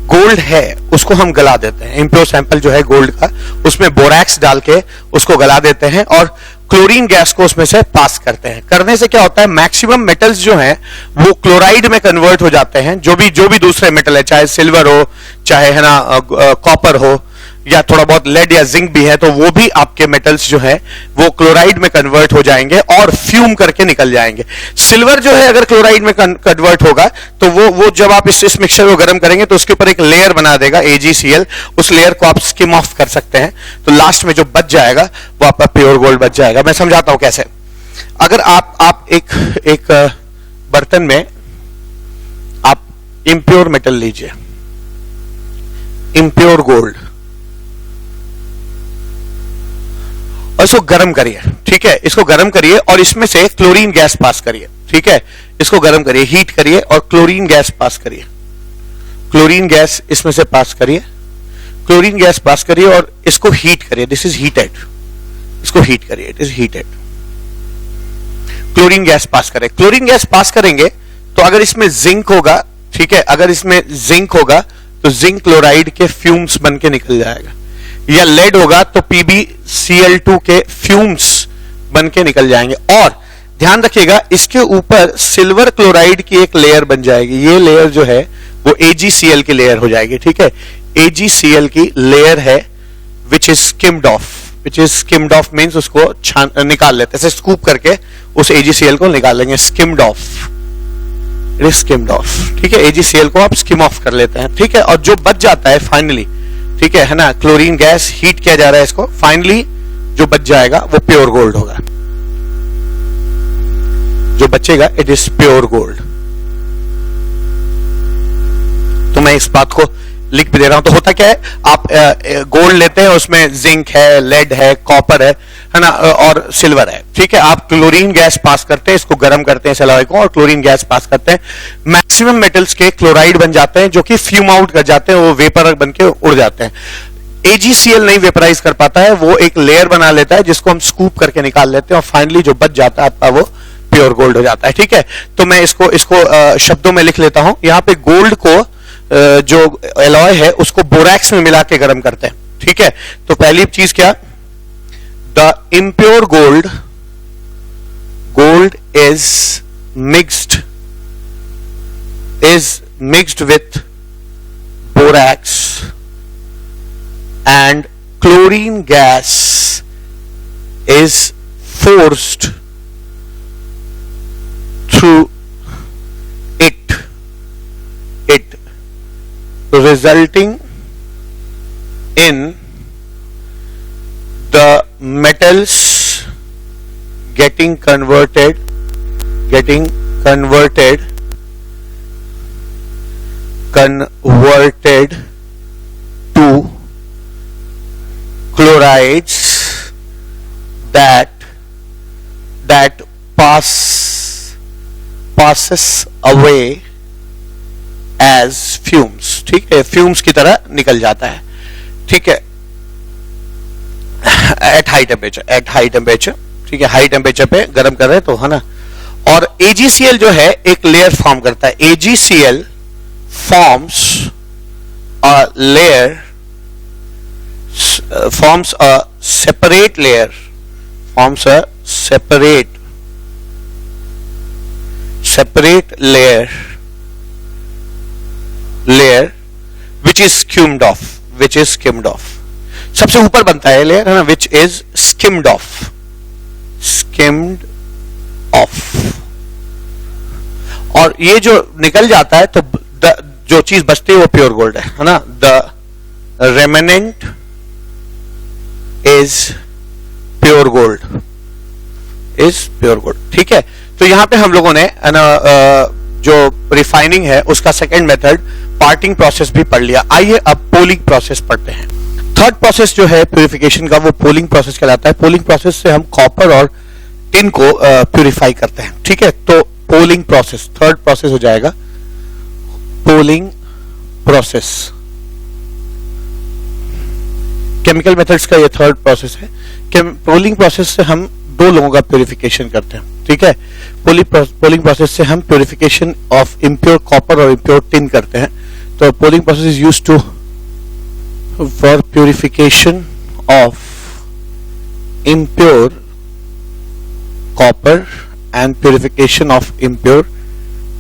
गोल्ड है उसको हम गला देते हैं। इम्प्योर सैंपल जो है गोल्ड का, उसमें बोरैक्स डाल के उसको गला देते हैं और क्लोरीन गैस को उसमें से पास करते हैं। करने से क्या होता है, मैक्सिमम मेटल्स जो हैं वो क्लोराइड में कन्वर्ट हो जाते हैं। जो भी दूसरे मेटल है, चाहे सिल्वर हो, चाहे है ना कॉपर हो, या थोड़ा बहुत लेड या जिंक भी है, तो वो भी आपके मेटल्स जो है वो क्लोराइड में कन्वर्ट हो जाएंगे और फ्यूम करके निकल जाएंगे। सिल्वर जो है अगर क्लोराइड में कन्वर्ट होगा तो वो जब आप इस मिक्सचर को गर्म करेंगे तो उसके ऊपर एक लेयर बना देगा AgCl, उस लेयर को आप स्किम ऑफ कर सकते हैं, तो लास्ट में जो बच जाएगा वो आपका प्योर गोल्ड बच जाएगा। मैं समझाता हूं कैसे। अगर आप एक बर्तन में आप इंप्योर मेटल लीजिए, इंप्योर गोल्ड, और इसको गर्म करिए। ठीक है, इसको गर्म करिए और इसमें से क्लोरीन गैस पास करिए। ठीक है, इसको गर्म करिए, हीट करिए और क्लोरीन गैस पास करिए। क्लोरीन गैस इसमें से पास करिए, क्लोरीन गैस पास करिए और इसको हीट करिए। दिस इज हीटेड, इसको हीट करिए, it is heated. Chlorine gas pass करें। क्लोरीन गैस पास करेंगे तो अगर इसमें जिंक होगा, ठीक है, अगर इसमें जिंक होगा तो जिंक क्लोराइड के फ्यूम्स बन के निकल जाएगा, या लेड होगा तो PbCl2 के फ्यूम्स बन के निकल जाएंगे। और ध्यान रखिएगा, इसके ऊपर सिल्वर क्लोराइड की एक लेयर बन जाएगी। ये लेयर जो है वो AgCl की लेयर हो जाएगी। ठीक है, AgCl की लेयर है which is skimmed of, which is skimmed of means उसको निकाल लेते हैं, स्कूप करके उस AgCl को निकाल लेंगे। Skimmed of, it is skimmed of. ठीक है, AgCl को आप स्किम ऑफ कर लेते हैं। ठीक है, और जो बच जाता है फाइनली, ठीक है ना, क्लोरीन गैस हीट किया जा रहा है इसको, फाइनली जो बच जाएगा वो प्योर गोल्ड होगा। जो बचेगा इट इज प्योर गोल्ड। तो मैं इस बात को लिख भी दे रहा हूं। तो होता क्या है, आप गोल्ड लेते हैं, उसमें जिंक है, लेड है, कॉपर है ना, और सिल्वर है। ठीक है, आप क्लोरीन गैस पास करते हैं, इसको गर्म करते हैं इस अलॉय को, और क्लोरीन गैस पास करते हैं। मैक्सिमम मेटल्स के क्लोराइड बन जाते हैं जो कि फ्यूम आउट कर जाते हैं, वो वेपर बन के उड़ जाते हैं। AgCl नहीं वेपराइज कर पाता है, वो एक लेयर बना लेता है जिसको हम स्कूप करके निकाल लेते हैं, और फाइनली जो बच जाता है आपका वो प्योर गोल्ड हो जाता है। ठीक है, तो मैं इसको शब्दों में लिख लेता हूं। यहां पे गोल्ड को जो एलॉय है उसको बोरैक्स में मिला के गर्म करते हैं। ठीक है, तो पहली चीज क्या, the impure gold is mixed with borax and chlorine gas is forced through it resulting in the metals getting converted to chlorides that passes away as fumes। ठीक है, फ्यूम्स की तरह निकल जाता है। ठीक है, एट हाई टेम्परेचर। ठीक है, हाई टेम्परेचर पे गर्म कर रहे हैं तो, है ना। और AgCl जो है एक लेयर फॉर्म करता है। AgCl forms a separate layer, separate layer which is skimmed off, सबसे ऊपर बनता है लेयर है ना, which is skimmed off, और ये जो निकल जाता है तो जो चीज बचती है वो प्योर गोल्ड है ना, the remnant is pure gold, ठीक है। तो यहां पे हम लोगों ने जो रिफाइनिंग है उसका सेकेंड मेथड पार्टिंग प्रोसेस भी पढ़ लिया। आइए अब पोलिंग प्रोसेस पढ़ते हैं। थर्ड प्रोसेस जो है प्यूरिफिकेशन का वो पोलिंग प्रोसेस कहलाता है। पोलिंग प्रोसेस से हम कॉपर और टिन को प्यूरिफाई करते हैं, ठीक है। तो पोलिंग प्रोसेस थर्ड प्रोसेस हो जाएगा, पोलिंग प्रोसेस। केमिकल मेथड्स का ये थर्ड प्रोसेस है। पोलिंग प्रोसेस से हम दो लोगों का प्यूरिफिकेशन करते हैं, ठीक है। पोलिंग प्रोसेस से हम प्यूरिफिकेशन ऑफ इम्प्योर कॉपर और इम्प्योर टिन करते हैं। तो poling process is used to for purification of impure copper and purification of impure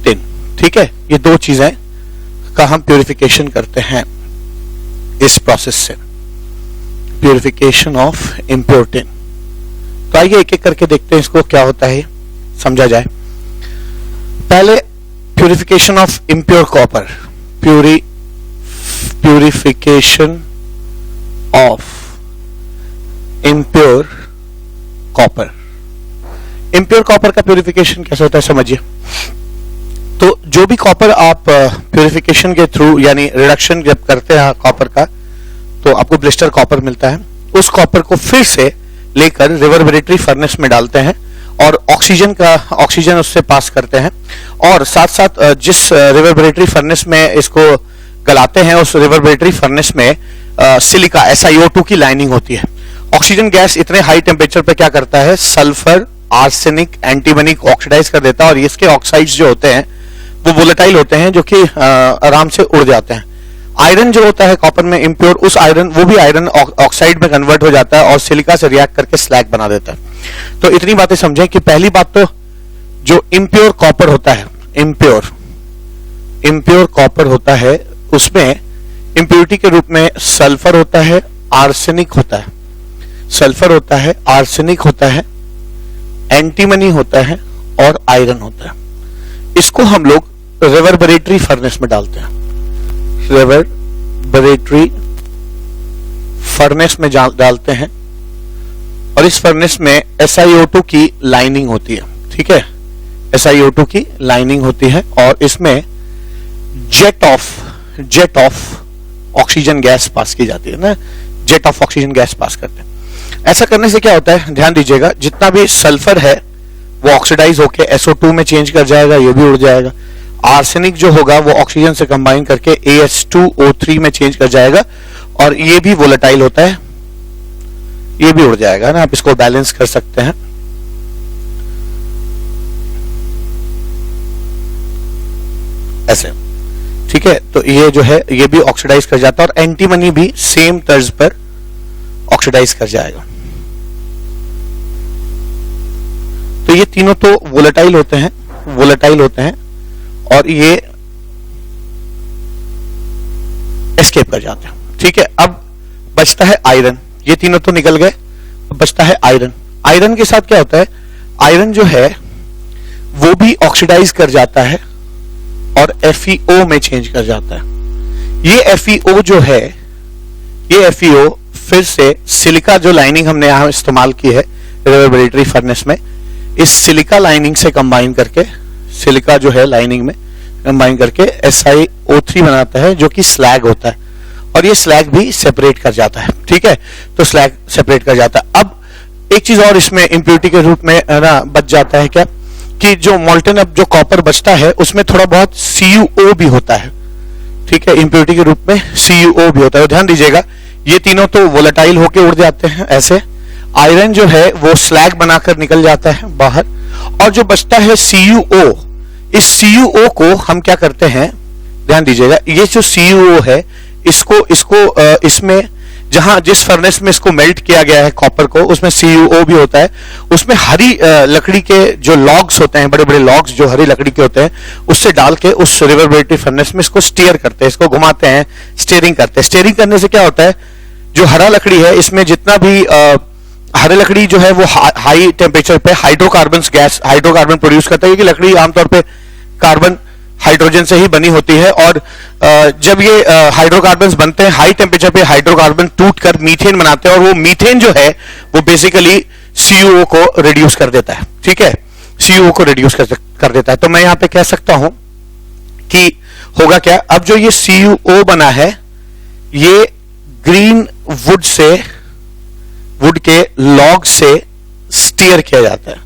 tin, ठीक है। ये दो चीजें का हम प्यूरिफिकेशन करते हैं इस प्रोसेस से, प्यूरिफिकेशन ऑफ इम्प्योर टिन। तो आइए एक एक करके देखते हैं इसको क्या होता है, समझा जाए। पहले purification of impure copper, purification of impure copper. Impure copper का प्यूरिफिकेशन कैसे होता है समझिए। तो जो भी कॉपर आप प्यूरिफिकेशन के थ्रू यानी रिडक्शन जब करते हैं कॉपर का, तो आपको ब्लिस्टर कॉपर मिलता है। उस कॉपर को फिर से लेकर रिवर्बरेटरी फर्नेस में डालते हैं और ऑक्सीजन उससे पास करते हैं, और साथ साथ जिस रिवर्बरेटरी फर्नेस में इसको गलाते हैं उस रिवर्बरेटरी फर्नेस में सिलिका SiO2 की लाइनिंग होती है। ऑक्सीजन गैस इतने हाई टेम्परेचर पे क्या करता है, सल्फर, आर्सेनिक, एंटीमनी को ऑक्सीडाइज कर देता है, और इसके ऑक्साइड्स जो होते हैं वो वोलेटाइल होते हैं जो कि आराम से उड़ जाते हैं। आयरन जो होता है कॉपर में इम्प्योर, उस आयरन वो भी आयरन ऑक्साइड में कन्वर्ट हो जाता है और सिलिका से रिएक्ट करके स्लैग बना देता है। तो इतनी बातें समझें कि पहली बात तो जो इम्प्योर कॉपर होता है, इम्प्योर कॉपर होता है, उसमें इम्प्योरिटी के रूप में सल्फर होता है, आर्सेनिक होता है, सल्फर होता है, आर्सेनिक होता है, एंटीमनी होता है और आयरन होता है। इसको हम लोग रिवर्बरेटरी फर्नेस में डालते हैं, रिवर्बरेटरी फर्नेस में डालते हैं, और इस फर्नेस में SiO2 की लाइनिंग होती है, ठीक है। SiO2 की लाइनिंग होती है और इसमें jet of oxygen gas pass की जाती है ना, jet of oxygen gas pass करते हैं। ऐसा करने से क्या होता है, ध्यान दीजिएगा, जितना भी सल्फर है वो ऑक्सीडाइज होके SO2 में चेंज कर जाएगा, ये भी उड़ जाएगा। आर्सेनिक जो होगा वो ऑक्सीजन से कंबाइन करके AS2O3 में चेंज कर जाएगा, और ये भी वोलेटाइल होता है, ये भी उड़ जाएगा ना। आप इसको बैलेंस कर सकते हैं। ऐसे, ठीक है। तो ये जो है ये भी ऑक्सीडाइज कर जाता है, और एंटीमनी भी सेम तर्ज पर ऑक्सीडाइज कर जाएगा। तो ये तीनों तो वोलेटाइल होते हैं और ये एस्केप कर जाते हैं, ठीक है। अब बचता है आयरन, ये तीनों तो निकल गए, अब बचता है आयरन। आयरन के साथ क्या होता है, आयरन जो है वो भी ऑक्सीडाइज कर जाता है और FeO में चेंज कर जाता है। ये FeO जो है, ये FeO फिर से सिलिका जो लाइनिंग हमने यहां इस्तेमाल की है रिवर्बरेटरी फर्नेस में, इस सिलिका लाइनिंग से कंबाइन करके, सिलिका जो है लाइनिंग में कंबाइन करके SiO3 बनाता है जो कि स्लैग होता है, और ये स्लैग भी सेपरेट कर जाता है, ठीक है। तो स्लैग सेपरेट कर जाता है। अब एक चीज और इसमें इम्प्योरिटी के रूप में ना बच जाता है क्या, कि जो मोल्टन अब जो कॉपर बचता है उसमें थोड़ा बहुत CuO भी होता है, ठीक है। इम्प्योरिटी के रूप में CuO भी होता है। ध्यान दीजिएगा, ये तीनों तो वोलेटाइल होके उड़ जाते हैं ऐसे। आयरन जो है वो स्लैग बनाकर निकल जाता है बाहर, और जो बचता है CuO, इस CuO को हम क्या करते हैं, ध्यान दीजिएगा, ये जो CuO है इसको इसमें जहां जिस फर्नेस में इसको मेल्ट किया गया है कॉपर को, उसमें CuO भी होता है, उसमें हरी लकड़ी के जो लॉग्स होते हैं, बड़े बड़े लॉग्स जो हरी लकड़ी के होते हैं, उससे डाल के उस रिवर्बरेटरी फर्नेस में इसको स्टीयर करते हैं, इसको घुमाते हैं, स्टीयरिंग करते हैं। स्टीयरिंग करने से क्या होता है, जो हरा लकड़ी है इसमें जितना भी हरे लकड़ी जो है वो हाई टेम्परेचर पे हाइड्रोकार्बन प्रोड्यूस करता है, क्योंकि लकड़ी आमतौर पे कार्बन हाइड्रोजन से ही बनी होती है, और जब ये हाइड्रोकार्बन्स बनते हैं हाई टेम्परेचर पे, हाइड्रोकार्बन टूटकर मीथेन बनाते हैं, और वो मीथेन जो है वो बेसिकली CuO को रिड्यूस कर देता है। ठीक है, CuO को रिड्यूस कर देता है। तो मैं यहां पे कह सकता हूं कि होगा क्या, अब जो ये CuO बना है ये ग्रीन वुड के लॉग से स्टीयर किया जाता है,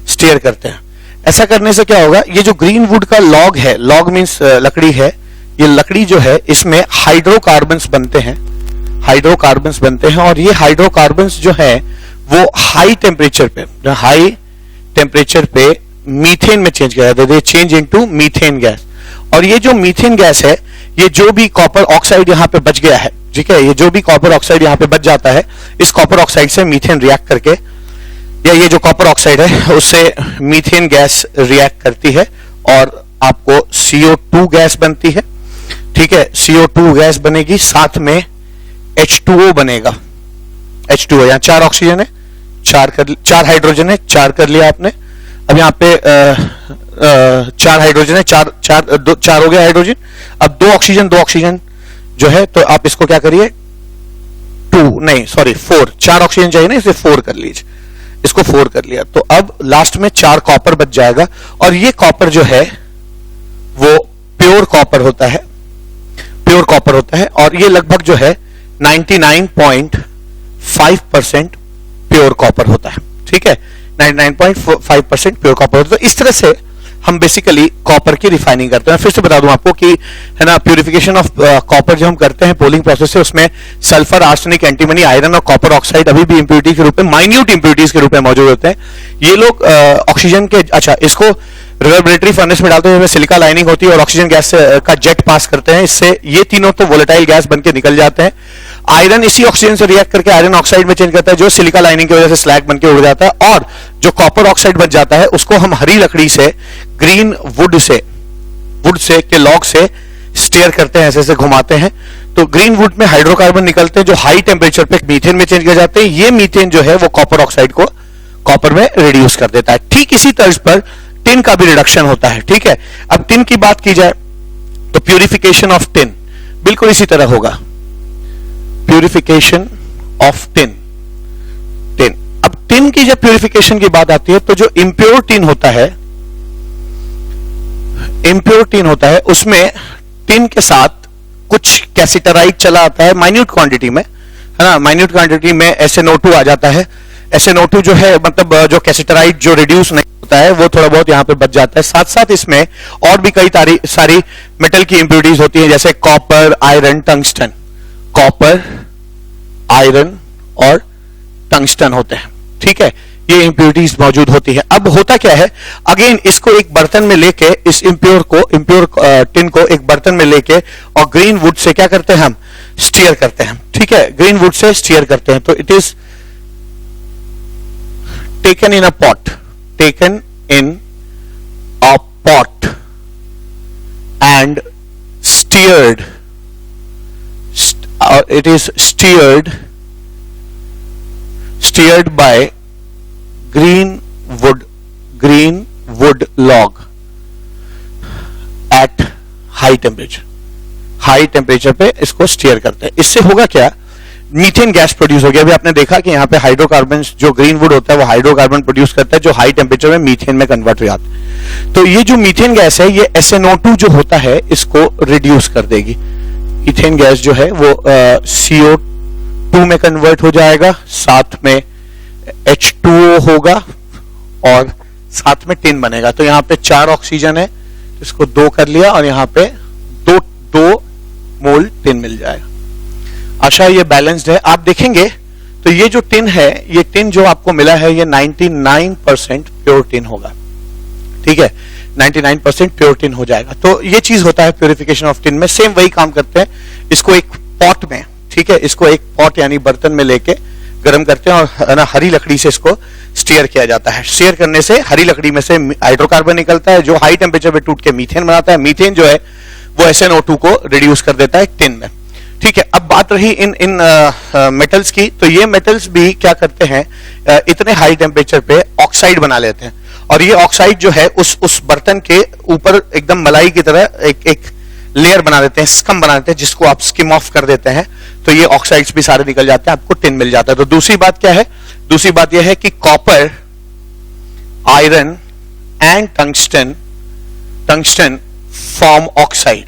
स्टीयर करते हैं। ऐसा करने से क्या होगा, ये जो ग्रीन वुड का लॉग है, लॉग मींस लकड़ी है, ये लकड़ी जो है इसमें हाइड्रोकार्बन्स बनते हैं, और ये हाइड्रोकार्बन्स जो है वो हाई टेम्परेचर पे मीथेन में चेंज किया जाता है, दे चेंज इनटू मीथेन गैस। और ये जो मीथेन गैस है, ये जो भी कॉपर ऑक्साइड यहां पे बच गया है, ठीक है, ये जो भी कॉपर ऑक्साइड यहां पे बच जाता है, इस कॉपर ऑक्साइड से मीथेन रिएक्ट करके, या ये जो कॉपर ऑक्साइड है उससे मीथेन गैस रिएक्ट करती है और आपको CO2 गैस बनती है। ठीक है, CO2 गैस बनेगी, साथ में H2O बनेगा। H2O, यहां 4 ऑक्सीजन है, 4 हाइड्रोजन है, 4 कर लिया आपने। अब यहां पे 4 हाइड्रोजन है, 4 हो गया हाइड्रोजन। अब 2 ऑक्सीजन जो है, तो आप इसको क्या करिए, 4 ऑक्सीजन चाहिए ना, इसे 4 कर लीजिए, इसको 4 कर लिया। तो अब लास्ट में 4 कॉपर बच जाएगा, और ये कॉपर जो है वो प्योर कॉपर होता है, और ये लगभग जो है 99.5% प्योर कॉपर होता है। ठीक है, 99.5% प्योर कॉपर होता है। तो इस तरह से हम बेसिकली कॉपर की रिफाइनिंग करते हैं। फिर से बता दूं आपको कि है ना, प्यूरिफिकेशन ऑफ कॉपर जो हम करते हैं पोलिंग प्रोसेस से, उसमें सल्फर, आर्सेनिक, एंटीमनी, आयरन और कॉपर ऑक्साइड अभी भी इंप्योरिटी के रूप में, माइन्यूट इंप्योरिटीज के रूप में मौजूद होते हैं। ये लोग ऑक्सीजन के, अच्छा, इसको रिवर्बरेटरी फर्नेस में डालते हैं, सिलिका लाइनिंग होती है, और ऑक्सीजन गैस का जेट पास करते हैं, इससे ये तीनों तो वोलेटाइल गैस बनके निकल जाते हैं। आयरन इसी ऑक्सीजन से रिएक्ट करके आयरन ऑक्साइड में चेंज करता है, जो सिलिका लाइनिंग की वजह से स्लैग बनके उड़ जाता है, और जो कॉपर ऑक्साइड बच जाता है उसको हम हरी लकड़ी से, ग्रीन वुड से के लॉग से स्टीयर करते हैं, ऐसे घुमाते हैं। तो ग्रीन वुड में हाइड्रोकार्बन निकलते हैं जो हाई टेम्परेचर पे मीथेन में चेंज किए जाते हैं। ये मीथेन जो है वो कॉपर ऑक्साइड को कॉपर में रिड्यूस कर देता है। ठीक इसी तर्ज पर टिन का भी रिडक्शन होता है। ठीक है, अब टिन की बात की जाए तो प्यूरिफिकेशन ऑफ टिन बिल्कुल इसी तरह होगा, प्यूरिफिकेशन ऑफ टिन। अब टिन की जब प्यूरिफिकेशन की बात आती है तो जो इंप्योर टिन होता है उसमें टिन के साथ कुछ कैसिटराइट चला आता है माइन्यूट क्वांटिटी में, है ना, माइन्यूट क्वांटिटी में SnO2 आ जाता है। SnO2 जो है, मतलब जो कैसिटराइट जो रिड्यूस नहीं होता है वो थोड़ा बहुत यहां पे बच जाता है। साथ साथ इसमें और भी कई सारी मेटल की इंप्योरिटीज होती है, जैसे copper, iron, tungsten, copper, iron और टंगस्टन होते हैं। ठीक है, ये इंप्योरिटीज मौजूद होती है। अब होता क्या है, अगेन इसको एक बर्तन में लेके, इस इंप्योर टिन को एक बर्तन में लेके, और ग्रीन वुड से क्या करते हैं, हम स्टीयर करते हैं। ठीक है, ग्रीन वुड से स्टीयर करते हैं। तो it is taken in a pot and steered, it is steered by green wood log at high temperature पे इसको स्टीयर करते हैं। इससे होगा क्या, मीथेन गैस प्रोड्यूस हो गया। अभी आपने देखा कि यहाँ पे हाइड्रोकार्बन, जो ग्रीन वुड होता है वो हाइड्रोकार्बन प्रोड्यूस करता है, जो हाई टेम्परेचर में मीथेन में कन्वर्ट हो जाता है। तो ये जो मीथेन गैस है, ये SnO2 जो होता है इसको रिड्यूस कर देगी। इथेन गैस जो है वो CO2 में कन्वर्ट हो जाएगा, साथ में H2O होगा और साथ में टिन बनेगा। तो यहाँ पे 4 ऑक्सीजन है, इसको 2 कर लिया, और यहाँ पे 2 मोल टिन मिल जाएगा। आशा ये बैलेंस्ड है। आप देखेंगे तो ये जो टिन है, ये टिन जो आपको मिला है ये 99% प्योर टिन होगा। ठीक है, 99% प्योर टिन हो जाएगा। तो ये चीज होता है प्यूरिफिकेशन ऑफ टिन में। सेम वही काम करते हैं, इसको एक पॉट में ठीक है, इसको एक पॉट यानी बर्तन में लेके गर्म करते हैं और ना हरी लकड़ी से इसको स्टीयर किया जाता है। स्टीयर करने से हरी लकड़ी में से हाइड्रोकार्बन निकलता है जो हाई टेम्परेचर पे टूट के मीथेन बनाता है। मीथेन जो है वो SnO2 को रिड्यूस कर देता है टिन में। ठीक है, अब बात रही इन मेटल्स की, तो ये मेटल्स भी क्या करते हैं, इतने हाई टेम्परेचर पे ऑक्साइड बना लेते हैं और ये ऑक्साइड जो है उस बर्तन के ऊपर एकदम मलाई की तरह एक लेयर बना देते हैं, स्कम बना देते हैं, जिसको आप स्किम ऑफ कर देते हैं तो ये ऑक्साइड्स भी सारे निकल जाते हैं, आपको टिन मिल जाता है। तो दूसरी बात क्या है, दूसरी बात यह है कि copper, iron and tungsten form oxide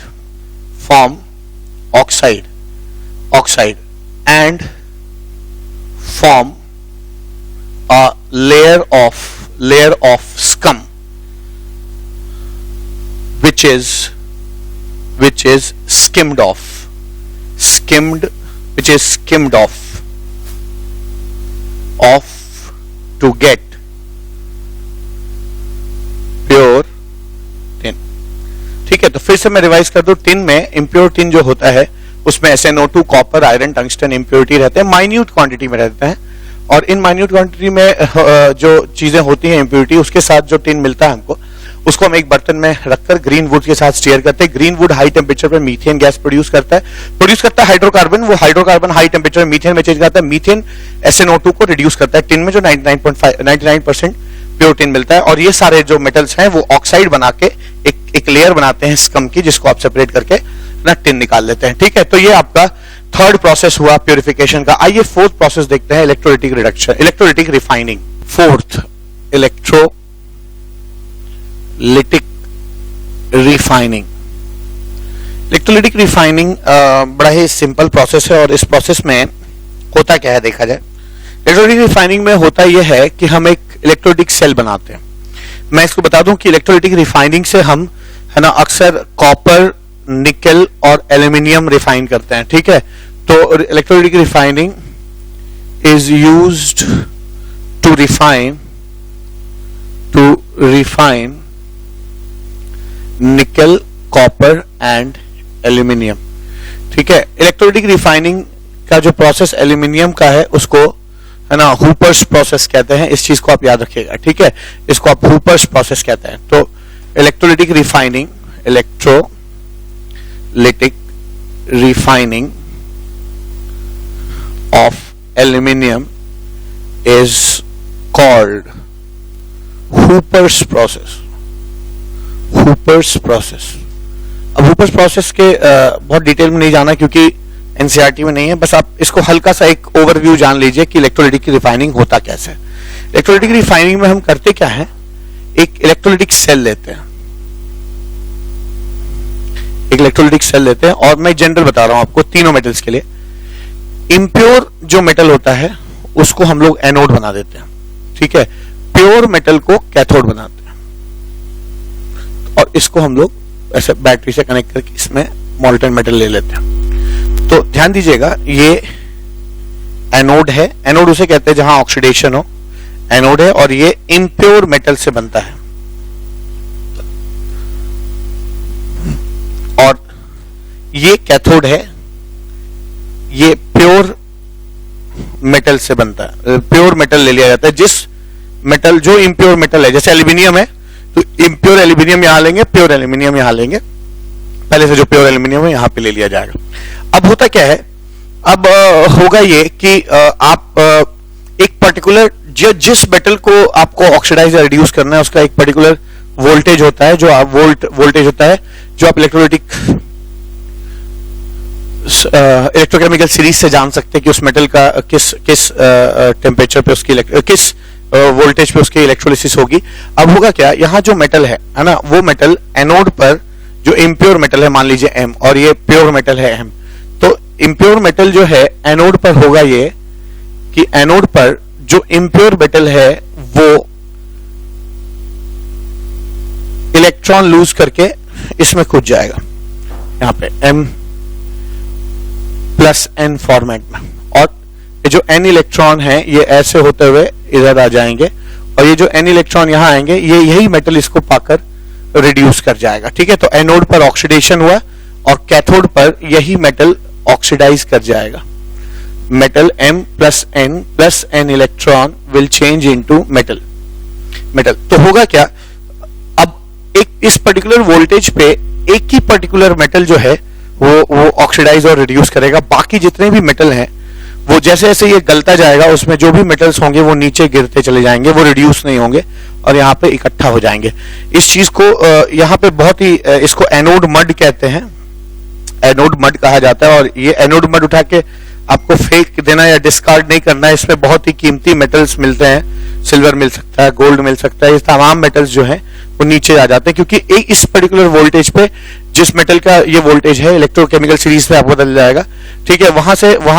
and form a layer of scum which is skimmed off to get pure tin। ठीक है, तो फिर से मैं रिवाइज कर दूं, टिन में इम्प्योर टिन जो होता है उसमें SnO2, copper, iron, tungsten impurity रहते हैं, माइन्यूट क्वांटिटी में रहते हैं और इन माइन्यूट क्वांटिटी में जो चीजें होती हैं इम्प्योरिटी, उसके साथ जो टिन मिलता है हमको, उसको हम एक बर्तन में रखकर ग्रीन वुड के साथ स्टीयर करते हैं। ग्रीन वुड हाई टेम्परेचर पर मीथेन गैस प्रोड्यूस करता है हाइड्रोकार्बन, वो हाइड्रोकार्बन हाई टेम्परेचर में मीथेन में चेंज करता है, मीथेन SnO2 को रिड्यूस करता है टिन में जो 99% प्योर टिन मिलता है। और ये सारे जो मेटल्स हैं वो ऑक्साइड बना के एक लेयर बनाते हैं स्कम की, जिसको आप सेपरेट करके ना टिन निकाल लेते हैं। ठीक है, तो ये आपका थर्ड प्रोसेस हुआ प्यूरिफिकेशन का। आइए फोर्थ प्रोसेस देखते हैं, electrolytic refining. Fourth, electrolytic refining बड़ा ही सिंपल प्रोसेस है और इस प्रोसेस में होता क्या है देखा जाए। इलेक्ट्रोलिटिक रिफाइनिंग में होता यह है कि हम एक इलेक्ट्रोलिटिक सेल बनाते हैं। मैं इसको बता दूं कि इलेक्ट्रोलिटिक रिफाइनिंग से हम है ना अक्सर कॉपर, निकल और एल्यूमिनियम रिफाइन करते हैं। ठीक है, तो electrolytic refining is used to refine nickel, copper and aluminium. ठीक है, इलेक्ट्रोलिटिक रिफाइनिंग का जो प्रोसेस एल्यूमिनियम का है उसको है ना हूपर्स प्रोसेस कहते हैं, इस चीज को आप याद रखिएगा। ठीक है, इसको आप हूपर्स प्रोसेस कहते हैं। तो electrolytic refining of aluminium is called Hooper's process। अब Hooper's process के बहुत डिटेल में नहीं जाना क्योंकि एनसीईआरटी में नहीं है, बस आप इसको हल्का सा एक ओवरव्यू जान लीजिए कि इलेक्ट्रोलिटिक रिफाइनिंग होता कैसे। इलेक्ट्रोलिटिक रिफाइनिंग में हम करते क्या है, एक इलेक्ट्रोलिटिक सेल लेते हैं, और मैं जनरल बता रहा हूं आपको तीनों मेटल्स के लिए। इम्प्योर जो मेटल होता है उसको हम लोग एनोड बना देते हैं। ठीक है, प्योर मेटल को कैथोड बनाते हैं और इसको हम लोग ऐसे बैटरी से कनेक्ट करके इसमें मोल्टन मेटल ले लेते हैं। तो ध्यान दीजिएगा, ये एनोड है, एनोड उसे कहते हैं जहां ऑक्सीडेशन हो, एनोड है, और ये इम्प्योर मेटल से बनता है। और ये कैथोड है, ये प्योर मेटल से बनता है, प्योर मेटल ले लिया जाता है। जिस मेटल जो इम्प्योर मेटल है, जैसे एल्यूमिनियम है तो इम्प्योर एल्यूमिनियम यहां लेंगे, प्योर एल्यूमिनियम यहां लेंगे, पहले से जो प्योर एल्यूमिनियम है यहां पे ले लिया जाएगा। अब होता क्या है, अब होगा ये कि आप एक पर्टिकुलर जिस मेटल को आपको ऑक्सीडाइज या रिड्यूस करना है उसका एक पर्टिकुलर वोल्टेज होता है, जो आप वोल्टेज होता है जो आप इलेक्ट्रोकेमिकल सीरीज से जान सकते हैं कि उस मेटल का किस टेम्परेचर पे उसकी किस वोल्टेज पे उसकी इलेक्ट्रोलिसिस होगी। अब होगा क्या, यहाँ जो मेटल है ना, वो मेटल एनोड पर जो इम्प्योर मेटल है, मान लीजिए M, और ये प्योर मेटल है M, तो इम्प्योर मेटल जो है एनोड पर होगा ये कि एनोड पर जो इम्प्योर मेटल है वो इलेक्ट्रॉन लूज करके इसमें कूद जाएगा, यहाँ पे M+N फॉर्मेट में, और ये जो N इलेक्ट्रॉन है ये ऐसे होते हुए इधर आ जाएंगे, और ये जो N इलेक्ट्रॉन यहां आएंगे, ये यही मेटल इसको पाकर रिड्यूस कर जाएगा। ठीक है, तो एनोड पर ऑक्सीडेशन हुआ और कैथोड पर यही मेटल ऑक्सीडाइज कर जाएगा। metal m plus n electron will change into metal. तो होगा क्या, अब एक इस पर्टिकुलर वोल्टेज पे एक ही पर्टिकुलर मेटल जो है वो ऑक्सीडाइज और रिड्यूस करेगा, बाकी जितने भी मेटल हैं वो जैसे जैसे ये गलता जाएगा उसमें जो भी मेटल्स होंगे वो नीचे गिरते चले जाएंगे, वो रिड्यूस नहीं होंगे और यहाँ पे इकट्ठा हो जाएंगे। इस चीज को यहाँ पे बहुत ही इसको एनोड मड कहते हैं, एनोड मड कहा जाता है। और ये एनोड मड उठा के आपको फेंक देना या डिस्कार्ड नहीं करना है, इसमें बहुत ही कीमती मेटल्स मिलते हैं, सिल्वर मिल सकता है, गोल्ड मिल सकता है, ये तमाम मेटल्स जो हैं वो नीचे आ जाते हैं, क्योंकि एक इस पर्टिकुलर वोल्टेज पे जिस मेटल का ये वोल्टेज है इलेक्ट्रोकेमिकल सीरीज पे आपको बदल जाएगा, ठीक है। वहां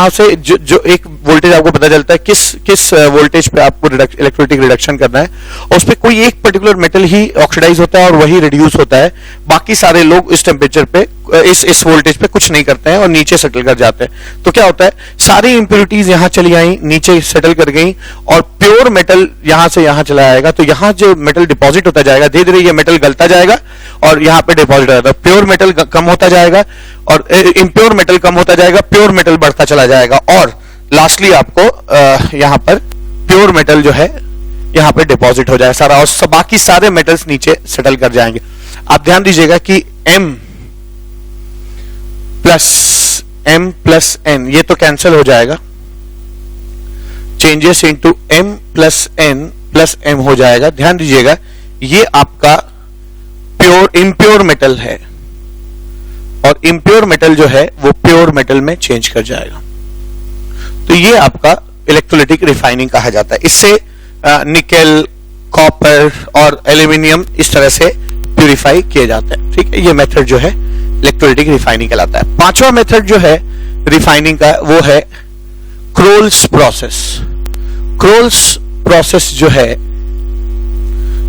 से जो एक वोल्टेज आपको पता चलता है किस वोल्टेज पे आपको इलेक्ट्रोलिटिक रिडक्शन करना है, और उस पर कोई एक पर्टिकुलर मेटल ही ऑक्सीडाइज होता है और वही रिड्यूस होता है, बाकी सारे लोग इस टेम्परेचर पे इस वोल्टेज पे कुछ नहीं करते हैं और नीचे सेटल कर जाते हैं। तो क्या होता है, सारी इंप्योरिटीज यहां चली आई, नीचे सेटल कर गई और प्योर मेटल यहां से यहां चला आएगा। तो यहां जो मेटल डिपॉजिट होता जाएगा, धीरे धीरे ये मेटल गलता जाएगा और यहाँ पे डिपॉजिट हो जाएगा, प्योर मेटल कम होता जाएगा और इम्प्योर मेटल कम होता जाएगा, प्योर मेटल बढ़ता चला जाएगा और लास्टली आपको यहाँ पर प्योर मेटल जो है यहाँ पे डिपॉजिट हो जाएगा सारा, और बाकी सारे मेटल्स नीचे सेटल कर जाएंगे। आप ध्यान दीजिएगा कि m प्लस n ये तो कैंसिल हो जाएगा, changes into m plus n plus m हो जाएगा। ध्यान दीजिएगा ये आपका इम्प्योर मेटल है और इम्प्योर मेटल जो है वो प्योर मेटल में चेंज कर जाएगा। तो ये आपका इलेक्ट्रोलिटिक रिफाइनिंग कहा जाता है। इससे निकेल, कॉपर और एल्यूमिनियम इस तरह से प्यूरिफाई किए जाते हैं, ठीक है। ये मेथड जो है इलेक्ट्रोलिटिक रिफाइनिंग कहलाता है। पांचवा मेथड जो है रिफाइनिंग का वो है क्रोल्स प्रोसेस। क्रोल्स प्रोसेस जो है,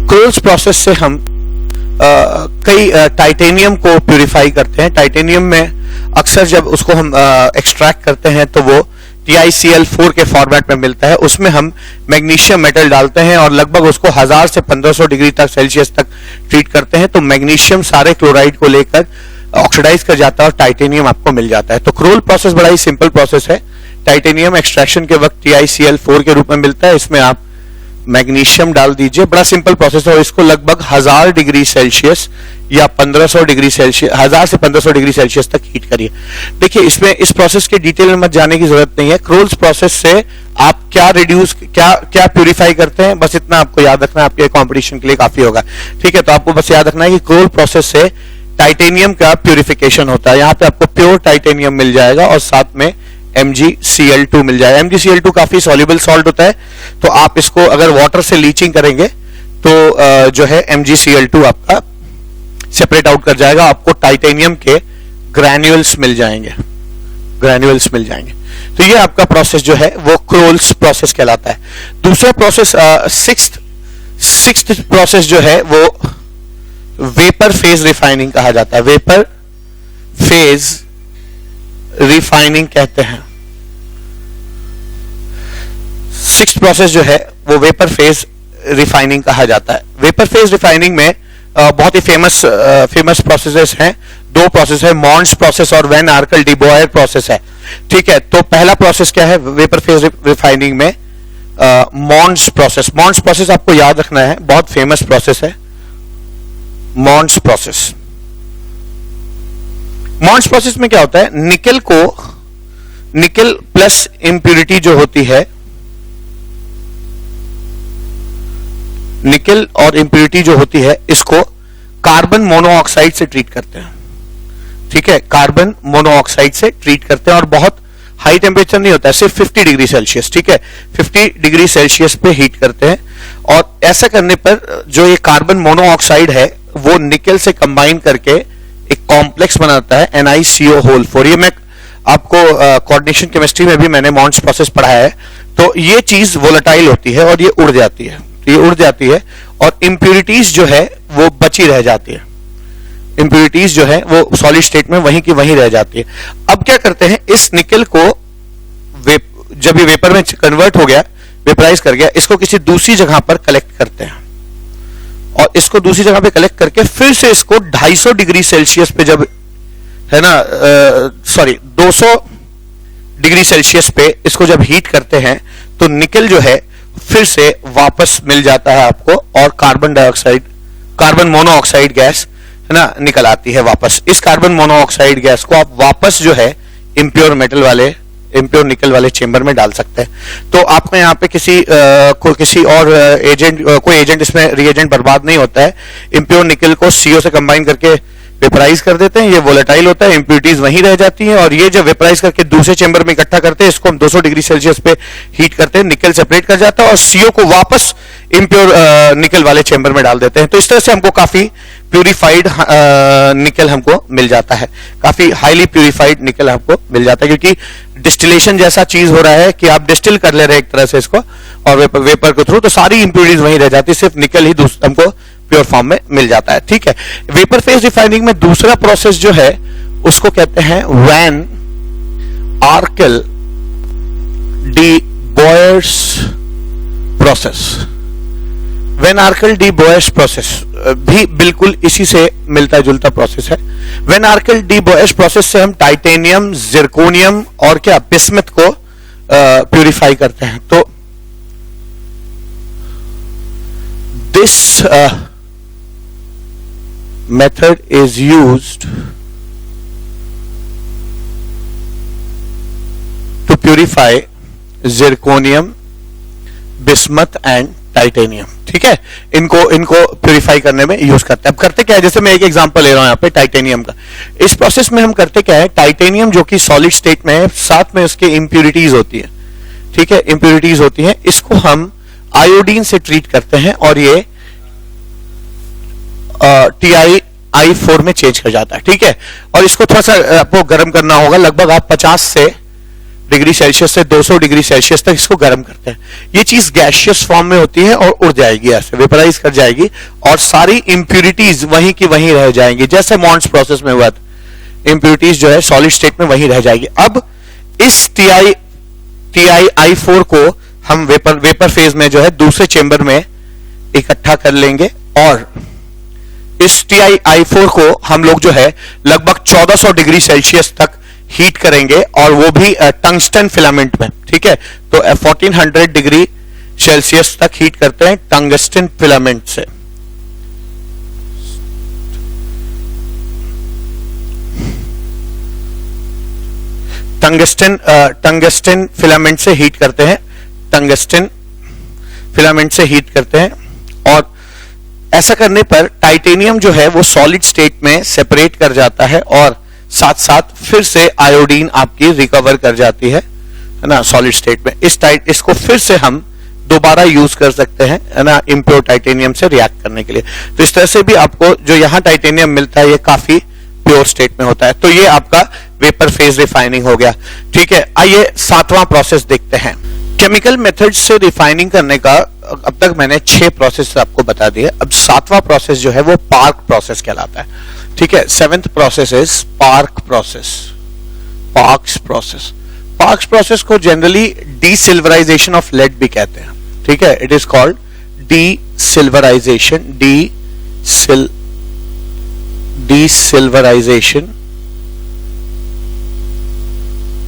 क्रोल्स प्रोसेस से हम कई टाइटेनियम को प्यूरिफाई करते हैं। टाइटेनियम में अक्सर जब उसको हम एक्सट्रैक्ट करते हैं तो वो TiCl4 के फॉर्मेट में मिलता है, उसमें हम मैग्नीशियम मेटल डालते हैं और लगभग उसको 1000 से 1500 डिग्री तक सेल्सियस तक ट्रीट करते हैं, तो मैग्नीशियम सारे क्लोराइड को लेकर ऑक्सीडाइज कर जाता है और टाइटेनियम आपको मिल जाता है। तो क्रोल प्रोसेस बड़ा ही सिंपल प्रोसेस है। टाइटेनियम एक्सट्रैक्शन के वक्त TiCl4 के रूप में मिलता है, इसमें आप मैग्नीशियम डाल दीजिए, बड़ा सिंपल प्रोसेस है और इसको लगभग 1000 डिग्री सेल्सियस या 1500 डिग्री सेल्सियस, 1000 से 1500 डिग्री सेल्सियस तक हीट करिए। देखिए इसमें इस प्रोसेस के डिटेल में मत जाने की जरूरत नहीं है। क्रोल्स प्रोसेस से आप क्या रिड्यूस क्या प्यूरिफाई करते हैं, बस इतना आपको याद रखना है, आपके कंपटीशन के लिए काफी होगा, ठीक है। तो आपको बस याद रखना है कि क्रोल प्रोसेस से टाइटेनियम का प्यूरिफिकेशन होता है। यहाँ पे आपको प्योर टाइटेनियम मिल जाएगा और साथ में MgCl2 मिल जाएगा। MgCl2 काफी सॉल्युबल सॉल्ट होता है, तो आप इसको अगर वाटर से लीचिंग करेंगे तो जो है MgCl2 आपका सेपरेट आउट कर जाएगा, आपको टाइटेनियम के ग्रैन्यूल्स मिल जाएंगे, तो ये आपका प्रोसेस जो है वो क्रोल्स प्रोसेस कहलाता है। दूसरा प्रोसेस सिक्स्थ प्रोसेस जो है वो वेपर फेज रिफाइनिंग कहा जाता है। वेपर फेज रिफाइनिंग कहते हैं। सिक्स्थ प्रोसेस जो है वो वेपर फेज रिफाइनिंग कहा जाता है। वेपर फेज रिफाइनिंग में बहुत ही फेमस प्रोसेसेस हैं, दो प्रोसेस है, मॉन्स प्रोसेस और वैन आर्कल डिबॉयर प्रोसेस है, ठीक है। तो पहला प्रोसेस क्या है वेपर फेज रिफाइनिंग में, मॉन्स प्रोसेस। मॉन्स प्रोसेस आपको याद रखना है, बहुत फेमस प्रोसेस है मॉन्स प्रोसेस। मॉन्स प्रोसेस में क्या होता है, निकल प्लस इंप्यूरिटी जो होती है, निकल और इंप्यूरिटी जो होती है इसको कार्बन मोनोऑक्साइड से ट्रीट करते हैं, ठीक है। कार्बन मोनोऑक्साइड से ट्रीट करते हैं और बहुत हाई टेम्परेचर नहीं होता है, सिर्फ 50 डिग्री सेल्सियस, ठीक है। 50 डिग्री सेल्सियस पे हीट करते हैं और ऐसा करने पर जो ये कार्बन मोनोऑक्साइड है वो निकल से कंबाइन करके एक कॉम्प्लेक्स बनाता है NiCO4। ये मैं आपको कोऑर्डिनेशन केमिस्ट्री में भी मैंने मॉन्स प्रोसेस पढ़ाया है। तो ये चीज वोलेटाइल होती है और ये उड़ जाती है, ये उड़ जाती है और इंप्यूरिटीज जो है वो बची रह जाती है, इंप्यूरिटीज जो है वो सॉलिड स्टेट में वहीं की वहीं रह जाती है। अब क्या करते हैं, इस निकल को जब ये वेपर में कन्वर्ट हो गया, वेपराइज कर गया, इसको किसी दूसरी जगह पर कलेक्ट करते हैं और इसको दूसरी जगह पे कलेक्ट करके फिर से इसको 250 डिग्री सेल्सियस पे जब है ना 200 डिग्री सेल्सियस पे इसको जब हीट करते हैं तो निकल जो है फिर से वापस मिल जाता है आपको, और कार्बन मोनोऑक्साइड गैस है ना निकल आती है वापस। इस कार्बन मोनोऑक्साइड गैस को आप वापस जो है इम्प्योर निकल वाले चेंबर में डाल सकते हैं। तो आपको यहाँ पे किसी और कोई एजेंट इसमें रिएजेंट बर्बाद नहीं होता है। इम्प्योर निकल को CO से कंबाइन करके वेपराइज कर देते हैं, ये वोलेटाइल होता है, इंप्यूरिटीज वहीं रह जाती हैं, और ये जब वेपराइज करके दूसरे चेंबर में इकट्ठा करते हैं, इसको हम 200 डिग्री सेल्सियस पे हीट करते हैं, निकल सेपरेट कर जाता है और CO को वापस इम्प्योर निकल वाले चेंबर में डाल देते हैं। तो इस तरह से हमको काफी प्यूरिफाइड निकल हमको मिल जाता है, काफी हाईली प्यूरिफाइड निकल हमको मिल जाता है, क्योंकि डिस्टिलेशन जैसा चीज हो रहा है कि आप डिस्टिल कर ले रहे हैं एक तरह से इसको, और वेपर के थ्रू, तो सारी इंप्यूरिटीज वहीं रह जाती है, सिर्फ निकल ही हमको प्योर फॉर्म में मिल जाता है। ठीक है, वेपर फेज रिफाइनिंग में दूसरा प्रोसेस जो है उसको कहते हैं van आर्केल D buyers process. Van आर्केल D buyers process भी बिल्कुल इसी से मिलता जुलता प्रोसेस है। वैन आर्केल डी बॉयर्स प्रोसेस से हम टाइटेनियम, जिरकोनियम और क्या बिस्मथ को प्यूरिफाई करते हैं। तो this method is used to purify zirconium, bismuth and titanium। ठीक है, इनको प्यूरिफाई करने में यूज करते हैं। अब करते क्या है, जैसे मैं एक एग्जांपल ले रहा हूं यहाँ पे टाइटेनियम का। इस प्रोसेस में हम करते क्या है, टाइटेनियम जो कि सॉलिड स्टेट में है, साथ में उसके इंप्यूरिटीज होती है। ठीक है, इंप्यूरिटीज होती हैं, इसको हम आयोडीन से ट्रीट करते हैं और ये TiI4 में चेंज कर जाता है। ठीक है, और इसको थोड़ा सा आपको गर्म करना होगा, लगभग आप 50 डिग्री सेल्सियस से 200 डिग्री सेल्सियस तक इसको गर्म करते हैं। ये चीज गैसियस फॉर्म में होती है और उड़ जाएगी, ऐसे वेपराइज कर जाएगी, और सारी इंप्यूरिटीज वहीं की वहीं रह जाएंगी, जैसे मॉन्ट्स प्रोसेस में हुआ था, इंप्यूरिटीज जो है सॉलिड स्टेट में वहीं रह जाएगी। अब इस TiI4 को हम वेपर फेज में जो है दूसरे चेंबर में इकट्ठा कर लेंगे, और इस TiI4 को हम लोग जो है लगभग 1400 डिग्री सेल्सियस तक हीट करेंगे, और वो भी टंगस्टन फिलामेंट में। ठीक है, तो 1400 डिग्री सेल्सियस तक हीट करते हैं टंगस्टन फिलामेंट से। टंगस्टन फिलामेंट से हीट करते हैं, टंगस्टन फिलामेंट से हीट करते हैं, और ऐसा करने पर टाइटेनियम जो है वो सॉलिड स्टेट में सेपरेट कर जाता है, और साथ साथ फिर से आयोडीन आपकी रिकवर कर जाती है ना सॉलिड स्टेट में। इसको फिर से हम दोबारा यूज कर सकते हैं, है ना, इम्प्योर टाइटेनियम से रिएक्ट करने के लिए। तो इस तरह से भी आपको जो यहाँ टाइटेनियम मिलता है ये काफी प्योर स्टेट में होता है। तो ये आपका वेपर फेज रिफाइनिंग हो गया। ठीक है, आइए 7वां प्रोसेस देखते हैं। केमिकल मेथड से रिफाइनिंग करने का अब तक मैंने 6 प्रोसेस आपको बता दिए। अब 7वां प्रोसेस जो है वो पार्क प्रोसेस कहलाता है। ठीक है, 7th process is Parkes process. Parkes process को जनरली डीसिल्वराइजेशन ऑफ लेड भी कहते हैं। ठीक है, it is called desilverisation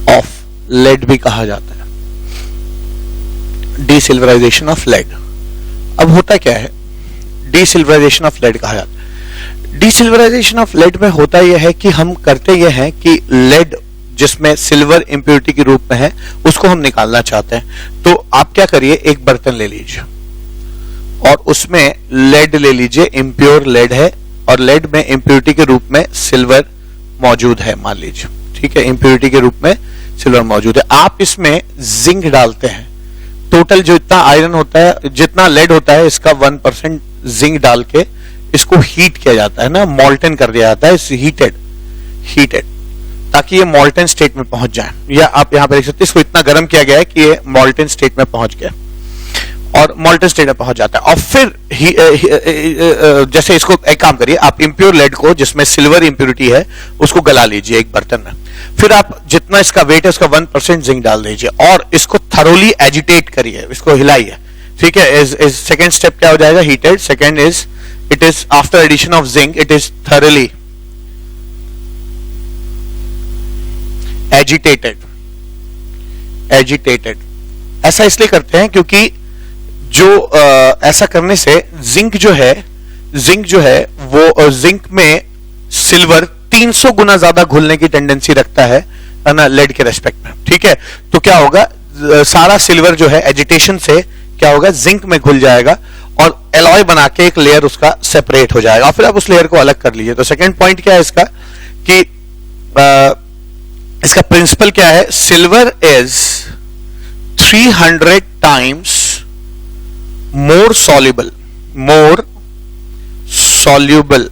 of lead भी कहा जाता है, डीसिल्वराइजेशन ऑफ लेड। अब होता क्या है, डीसिल्वराइजेशन ऑफ लेड कहा जाता है। डीसिल्वराइजेशन ऑफ लेड में होता यह है कि हम करते यह है कि लेड जिसमें सिल्वर इंप्योरिटी के रूप में है उसको हम निकालना चाहते हैं। तो आप क्या करिए, एक बर्तन ले लीजिए और उसमें लेड ले लीजिए, इंप्योर लेड है और लेड में इंप्योरिटी के रूप में सिल्वर मौजूद है मान लीजिए। ठीक है, इंप्योरिटी के रूप में सिल्वर मौजूद है। आप इसमें जिंक डालते हैं, टोटल जो इतना आयरन होता है, जितना लेड होता है, इसका 1% जिंक डाल के इसको हीट किया जाता है ना, मोल्टन कर दिया जाता है, हीटेड ताकि ये मोल्टन स्टेट में पहुंच जाए। या आप यहां पर देख सकते हैं इसको इतना गर्म किया गया है कि ये मोल्टन स्टेट में पहुंच गया और मोल्टन स्टेट में पहुंच जाता है। और फिर जैसे इसको एक काम करिए, आप इंप्योर लेड को जिसमें सिल्वर इंप्योरिटी है उसको गला लीजिए एक बर्तन में। फिर आप जितना इसका वेट है उसका 1% जिंक डाल दीजिए और इसको थरोली एजिटेट करिए, इसको हिलाइए। ठीक है, सेकेंड स्टेप क्या हो जाएगा, heated. Second is it is after addition of zinc it is thoroughly agitated. Agitated. ऐसा इसलिए करते हैं क्योंकि जो ऐसा करने से जिंक जो है वो जिंक में सिल्वर 300 गुना ज्यादा घुलने की टेंडेंसी रखता है ना लेड के रेस्पेक्ट में। ठीक है, तो क्या होगा, सारा सिल्वर जो है एजिटेशन से क्या होगा, जिंक में घुल जाएगा और एलॉय बना के एक लेयर उसका सेपरेट हो जाएगा, फिर आप उस लेयर को अलग कर लीजिए। तो सेकंड पॉइंट क्या है इसका कि इसका प्रिंसिपल क्या है, silver is 300 times more soluble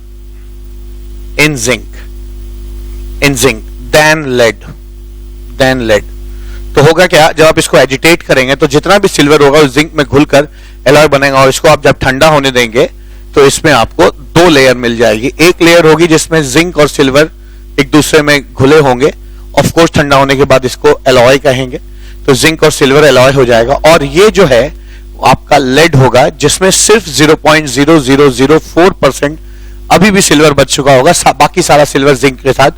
in zinc than lead. तो होगा क्या, जब आप इसको एजिटेट करेंगे तो जितना भी सिल्वर होगा उस जिंक में घुलकर एलॉय बनेगा, और इसको आप जब ठंडा होने देंगे तो इसमें आपको 2 लेयर मिल जाएगी। एक लेयर होगी जिसमें जिंक और सिल्वर एक दूसरे में घुले होंगे, ऑफ कोर्स ठंडा होने के बाद इसको एलॉय कहेंगे, तो जिंक और सिल्वर एलॉय हो जाएगा। और ये जो है आपका लेड होगा जिसमें सिर्फ 0.0004% अभी भी सिल्वर बच चुका होगा, बाकी सारा सिल्वर जिंक के साथ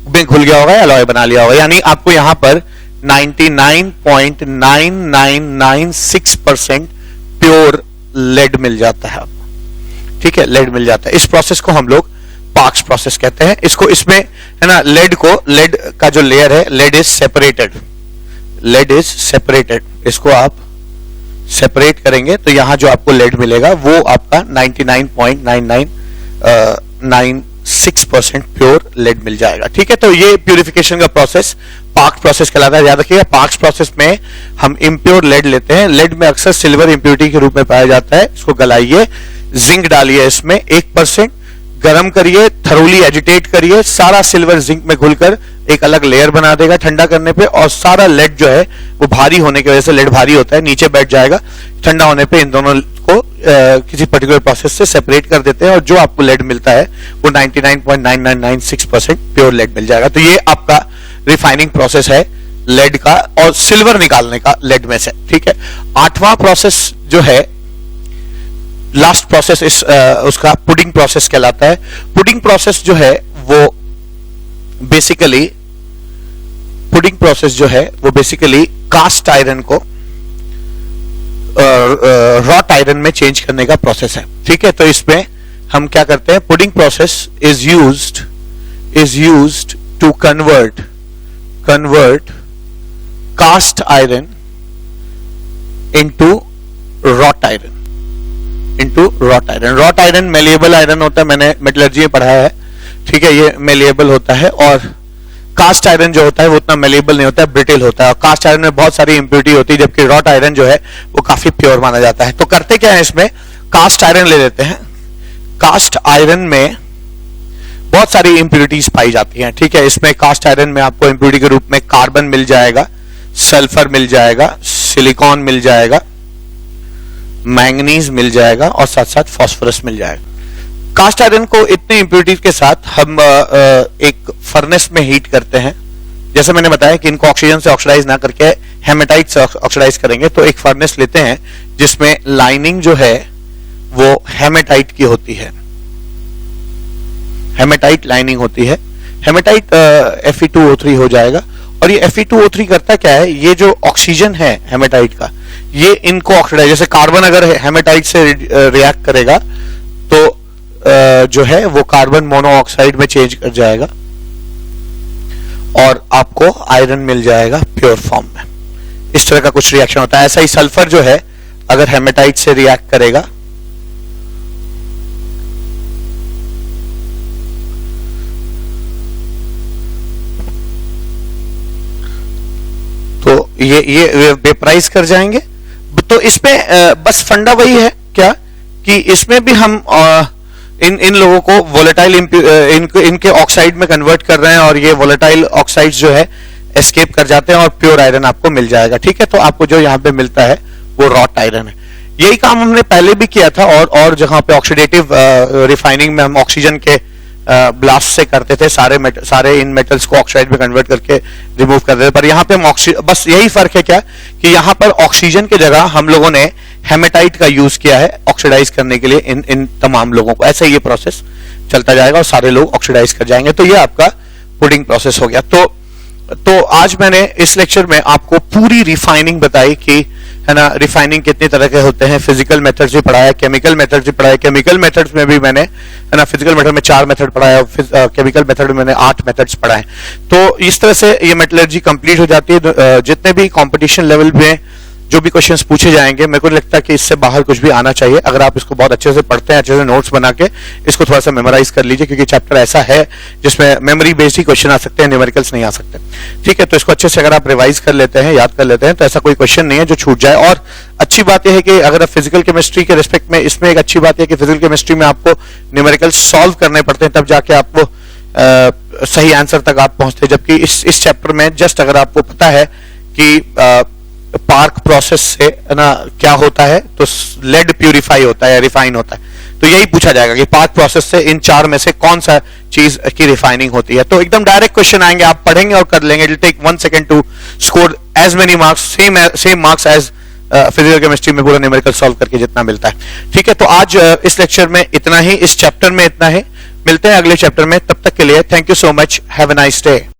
में घुल गया होगा, एलॉय बना लिया होगा। यानी आपको यहां पर 99.9996% प्योर लेड मिल जाता है। ठीक है, लेड मिल जाता है। इस प्रोसेस को हम लोग पार्क्स प्रोसेस कहते हैं। इसको इसमें है ना, लेड का जो लेयर है, लेड इज सेपरेटेड। इसको आप सेपरेट करेंगे तो यहां जो आपको लेड मिलेगा वो आपका 99.9996% प्योर लेड मिल जाएगा। ठीक है, तो ये प्यूरिफिकेशन का प्रोसेस पार्क्स प्रोसेस कहलाता है। याद रखिएगा, पार्क्स प्रोसेस में हम इम्प्योर लेड लेते हैं। लेड में अक्सर सिल्वर इम्प्योरिटी के रूप में पाया जाता है। इसको गलाइए, जिंक डालिए, इसमें 1% गर्म करिए, थरोली एजिटेट करिए, सारा सिल्वर जिंक में घुलकर एक अलग लेयर बना देगा ठंडा करने पे, और सारा लेड जो है वो भारी होने की वजह से, लेड भारी होता है, नीचे बैठ जाएगा। ठंडा होने पे इन दोनों को किसी पर्टिकुलर प्रोसेस से सेपरेट कर देते हैं और जो आपको लेड मिलता है वो 99.9996% प्योर लेड मिल जाएगा। तो ये आपका रिफाइनिंग प्रोसेस है लेड का और सिल्वर निकालने का लेड में से। ठीक है, 8वां प्रोसेस जो है, लास्ट प्रोसेस उसका पुडिंग प्रोसेस कहलाता है। पुडिंग प्रोसेस जो है वो बेसिकली कास्ट आयरन को रॉट आयरन में चेंज करने का प्रोसेस है। ठीक है, तो इसमें हम क्या करते हैं, puddling process is used to convert cast iron into wrought iron. Wrought iron malleable iron होता है, मैंने मेटलर्जी में पढ़ा है। ठीक है, ये मेलिएबल होता है, और कास्ट आयरन जो होता है वो उतना मेलिएबल नहीं होता है, ब्रिटिल होता है। और कास्ट आयरन में बहुत सारी इंप्योरिटी होती है, जबकि रॉट आयरन जो है वो काफी प्योर माना जाता है। तो करते क्या है, इसमें कास्ट आयरन ले लेते हैं। कास्ट आयरन में बहुत सारी इंप्योरिटीज पाई जाती हैं। ठीक है, इसमें कास्ट आयरन में आपको इंप्योरिटी के रूप में कार्बन मिल जाएगा, सल्फर मिल जाएगा, सिलिकॉन मिल जाएगा, मैंगनीज मिल जाएगा और साथ साथ फास्फोरस मिल जाएगा। कास्ट आयरन को इतने इंप्योरिटीज के साथ हम एक फर्नेस में हीट करते हैं। जैसे मैंने बताया कि इनको ऑक्सीजन से ऑक्सीडाइज ना करके हेमेटाइट से ऑक्सीडाइज करेंगे, तो एक फर्नेस लेते हैं जिसमें लाइनिंग जो है वो हेमेटाइट की होती है, हेमेटाइट लाइनिंग होती है। हेमेटाइट Fe2O3 हो जाएगा। और ये Fe2O3 करता क्या है, ये जो ऑक्सीजन है हेमेटाइट का, ये इनको ऑक्सीडाइज, जैसे कार्बन अगर हेमेटाइट से रिएक्ट करेगा तो जो है वो कार्बन मोनोऑक्साइड में चेंज कर जाएगा और आपको आयरन मिल जाएगा प्योर फॉर्म में। इस तरह का कुछ रिएक्शन होता है। ऐसा ही सल्फर जो है अगर हेमेटाइट से रिएक्ट करेगा तो ये वेपराइज कर जाएंगे। तो इसमें बस फंडा वही है क्या कि इसमें भी हम इन लोगों को वोलेटाइल इनके ऑक्साइड में कन्वर्ट कर रहे हैं और ये वोलेटाइल ऑक्साइड जो है एस्केप कर जाते हैं और प्योर आयरन आपको मिल जाएगा। ठीक है, तो आपको जो यहाँ पे मिलता है वो रॉट आयरन है। यही काम हमने पहले भी किया था और जहां पे ऑक्सीडेटिव रिफाइनिंग में हम ऑक्सीजन के ब्लास्ट से करते थे, सारे इन मेटल्स को ऑक्साइड में कन्वर्ट करके रिमूव कर देते, पर यहाँ पे हम बस यही फर्क है क्या कि यहाँ पर ऑक्सीजन की जगह हम लोगों ने हेमेटाइट का यूज किया है ऑक्सीडाइज करने के लिए इन तमाम लोगों को। ऐसे ये प्रोसेस चलता जाएगा और सारे लोग ऑक्सीडाइज कर जाएंगे। तो ये आपका पुडिंग प्रोसेस हो गया। तो तो आज मैंने इस लेक्चर में आपको पूरी रिफाइनिंग बताई कि है ना, रिफाइनिंग कितने तरह के होते हैं, फिजिकल मेथड्स भी पढ़ाया, केमिकल मेथड्स भी पढ़ाया। केमिकल मेथड्स में भी मैंने है ना, फिजिकल मेथड में 4 मेथड पढ़ाया, केमिकल मेथड में मैंने 8 मेथड्स पढ़ाए। तो इस तरह से ये मेटलर्जी कंप्लीट हो जाती है। जितने भी कंपटीशन लेवल में जो भी क्वेश्चंस पूछे जाएंगे, मेरे को लगता है कि इससे बाहर कुछ भी आना चाहिए। अगर आप इसको बहुत अच्छे से पढ़ते हैं, अच्छे से नोट्स बना के इसको थोड़ा सा मेमोराइज कर लीजिए, क्योंकि चैप्टर ऐसा है जिसमें मेमोरी बेस्ड ही क्वेश्चन आ सकते हैं, न्यूमेरिकल्स नहीं आ सकते। ठीक है, तो इसको अच्छे से अगर आप रिवाइज कर लेते हैं, याद कर लेते हैं, तो ऐसा कोई क्वेश्चन नहीं है जो छूट जाए। और अच्छी बात यह है कि अगर आप फिजिकल केमिस्ट्री के रिस्पेक्ट में, इसमें एक अच्छी बात है कि फिजिकल केमिस्ट्री में आपको न्यूमेरिकल सॉल्व करने पड़ते हैं, तब जाके आपको सही आंसर तक आप पहुंचते हैं। जबकि इस चैप्टर में जस्ट अगर आपको पता है कि पार्क प्रोसेस से ना क्या होता है, तो लेड प्यूरिफाई होता है या रिफाइन होता है, तो यही पूछा जाएगा कि पार्क प्रोसेस से इन 4 में से कौन सा चीज की रिफाइनिंग होती है। तो एकदम डायरेक्ट क्वेश्चन आएंगे, आप पढ़ेंगे और कर लेंगे। It will take 1 second to score as many marks, same marks as physical chemistry में पूरा न्यूमेरिकल सॉल्व करके जितना मिलता है। ठीक है, तो आज इस लेक्चर में इतना ही, इस चैप्टर में इतना ही। मिलते हैं अगले चैप्टर में, तब तक के लिए thank you so much, have a nice day.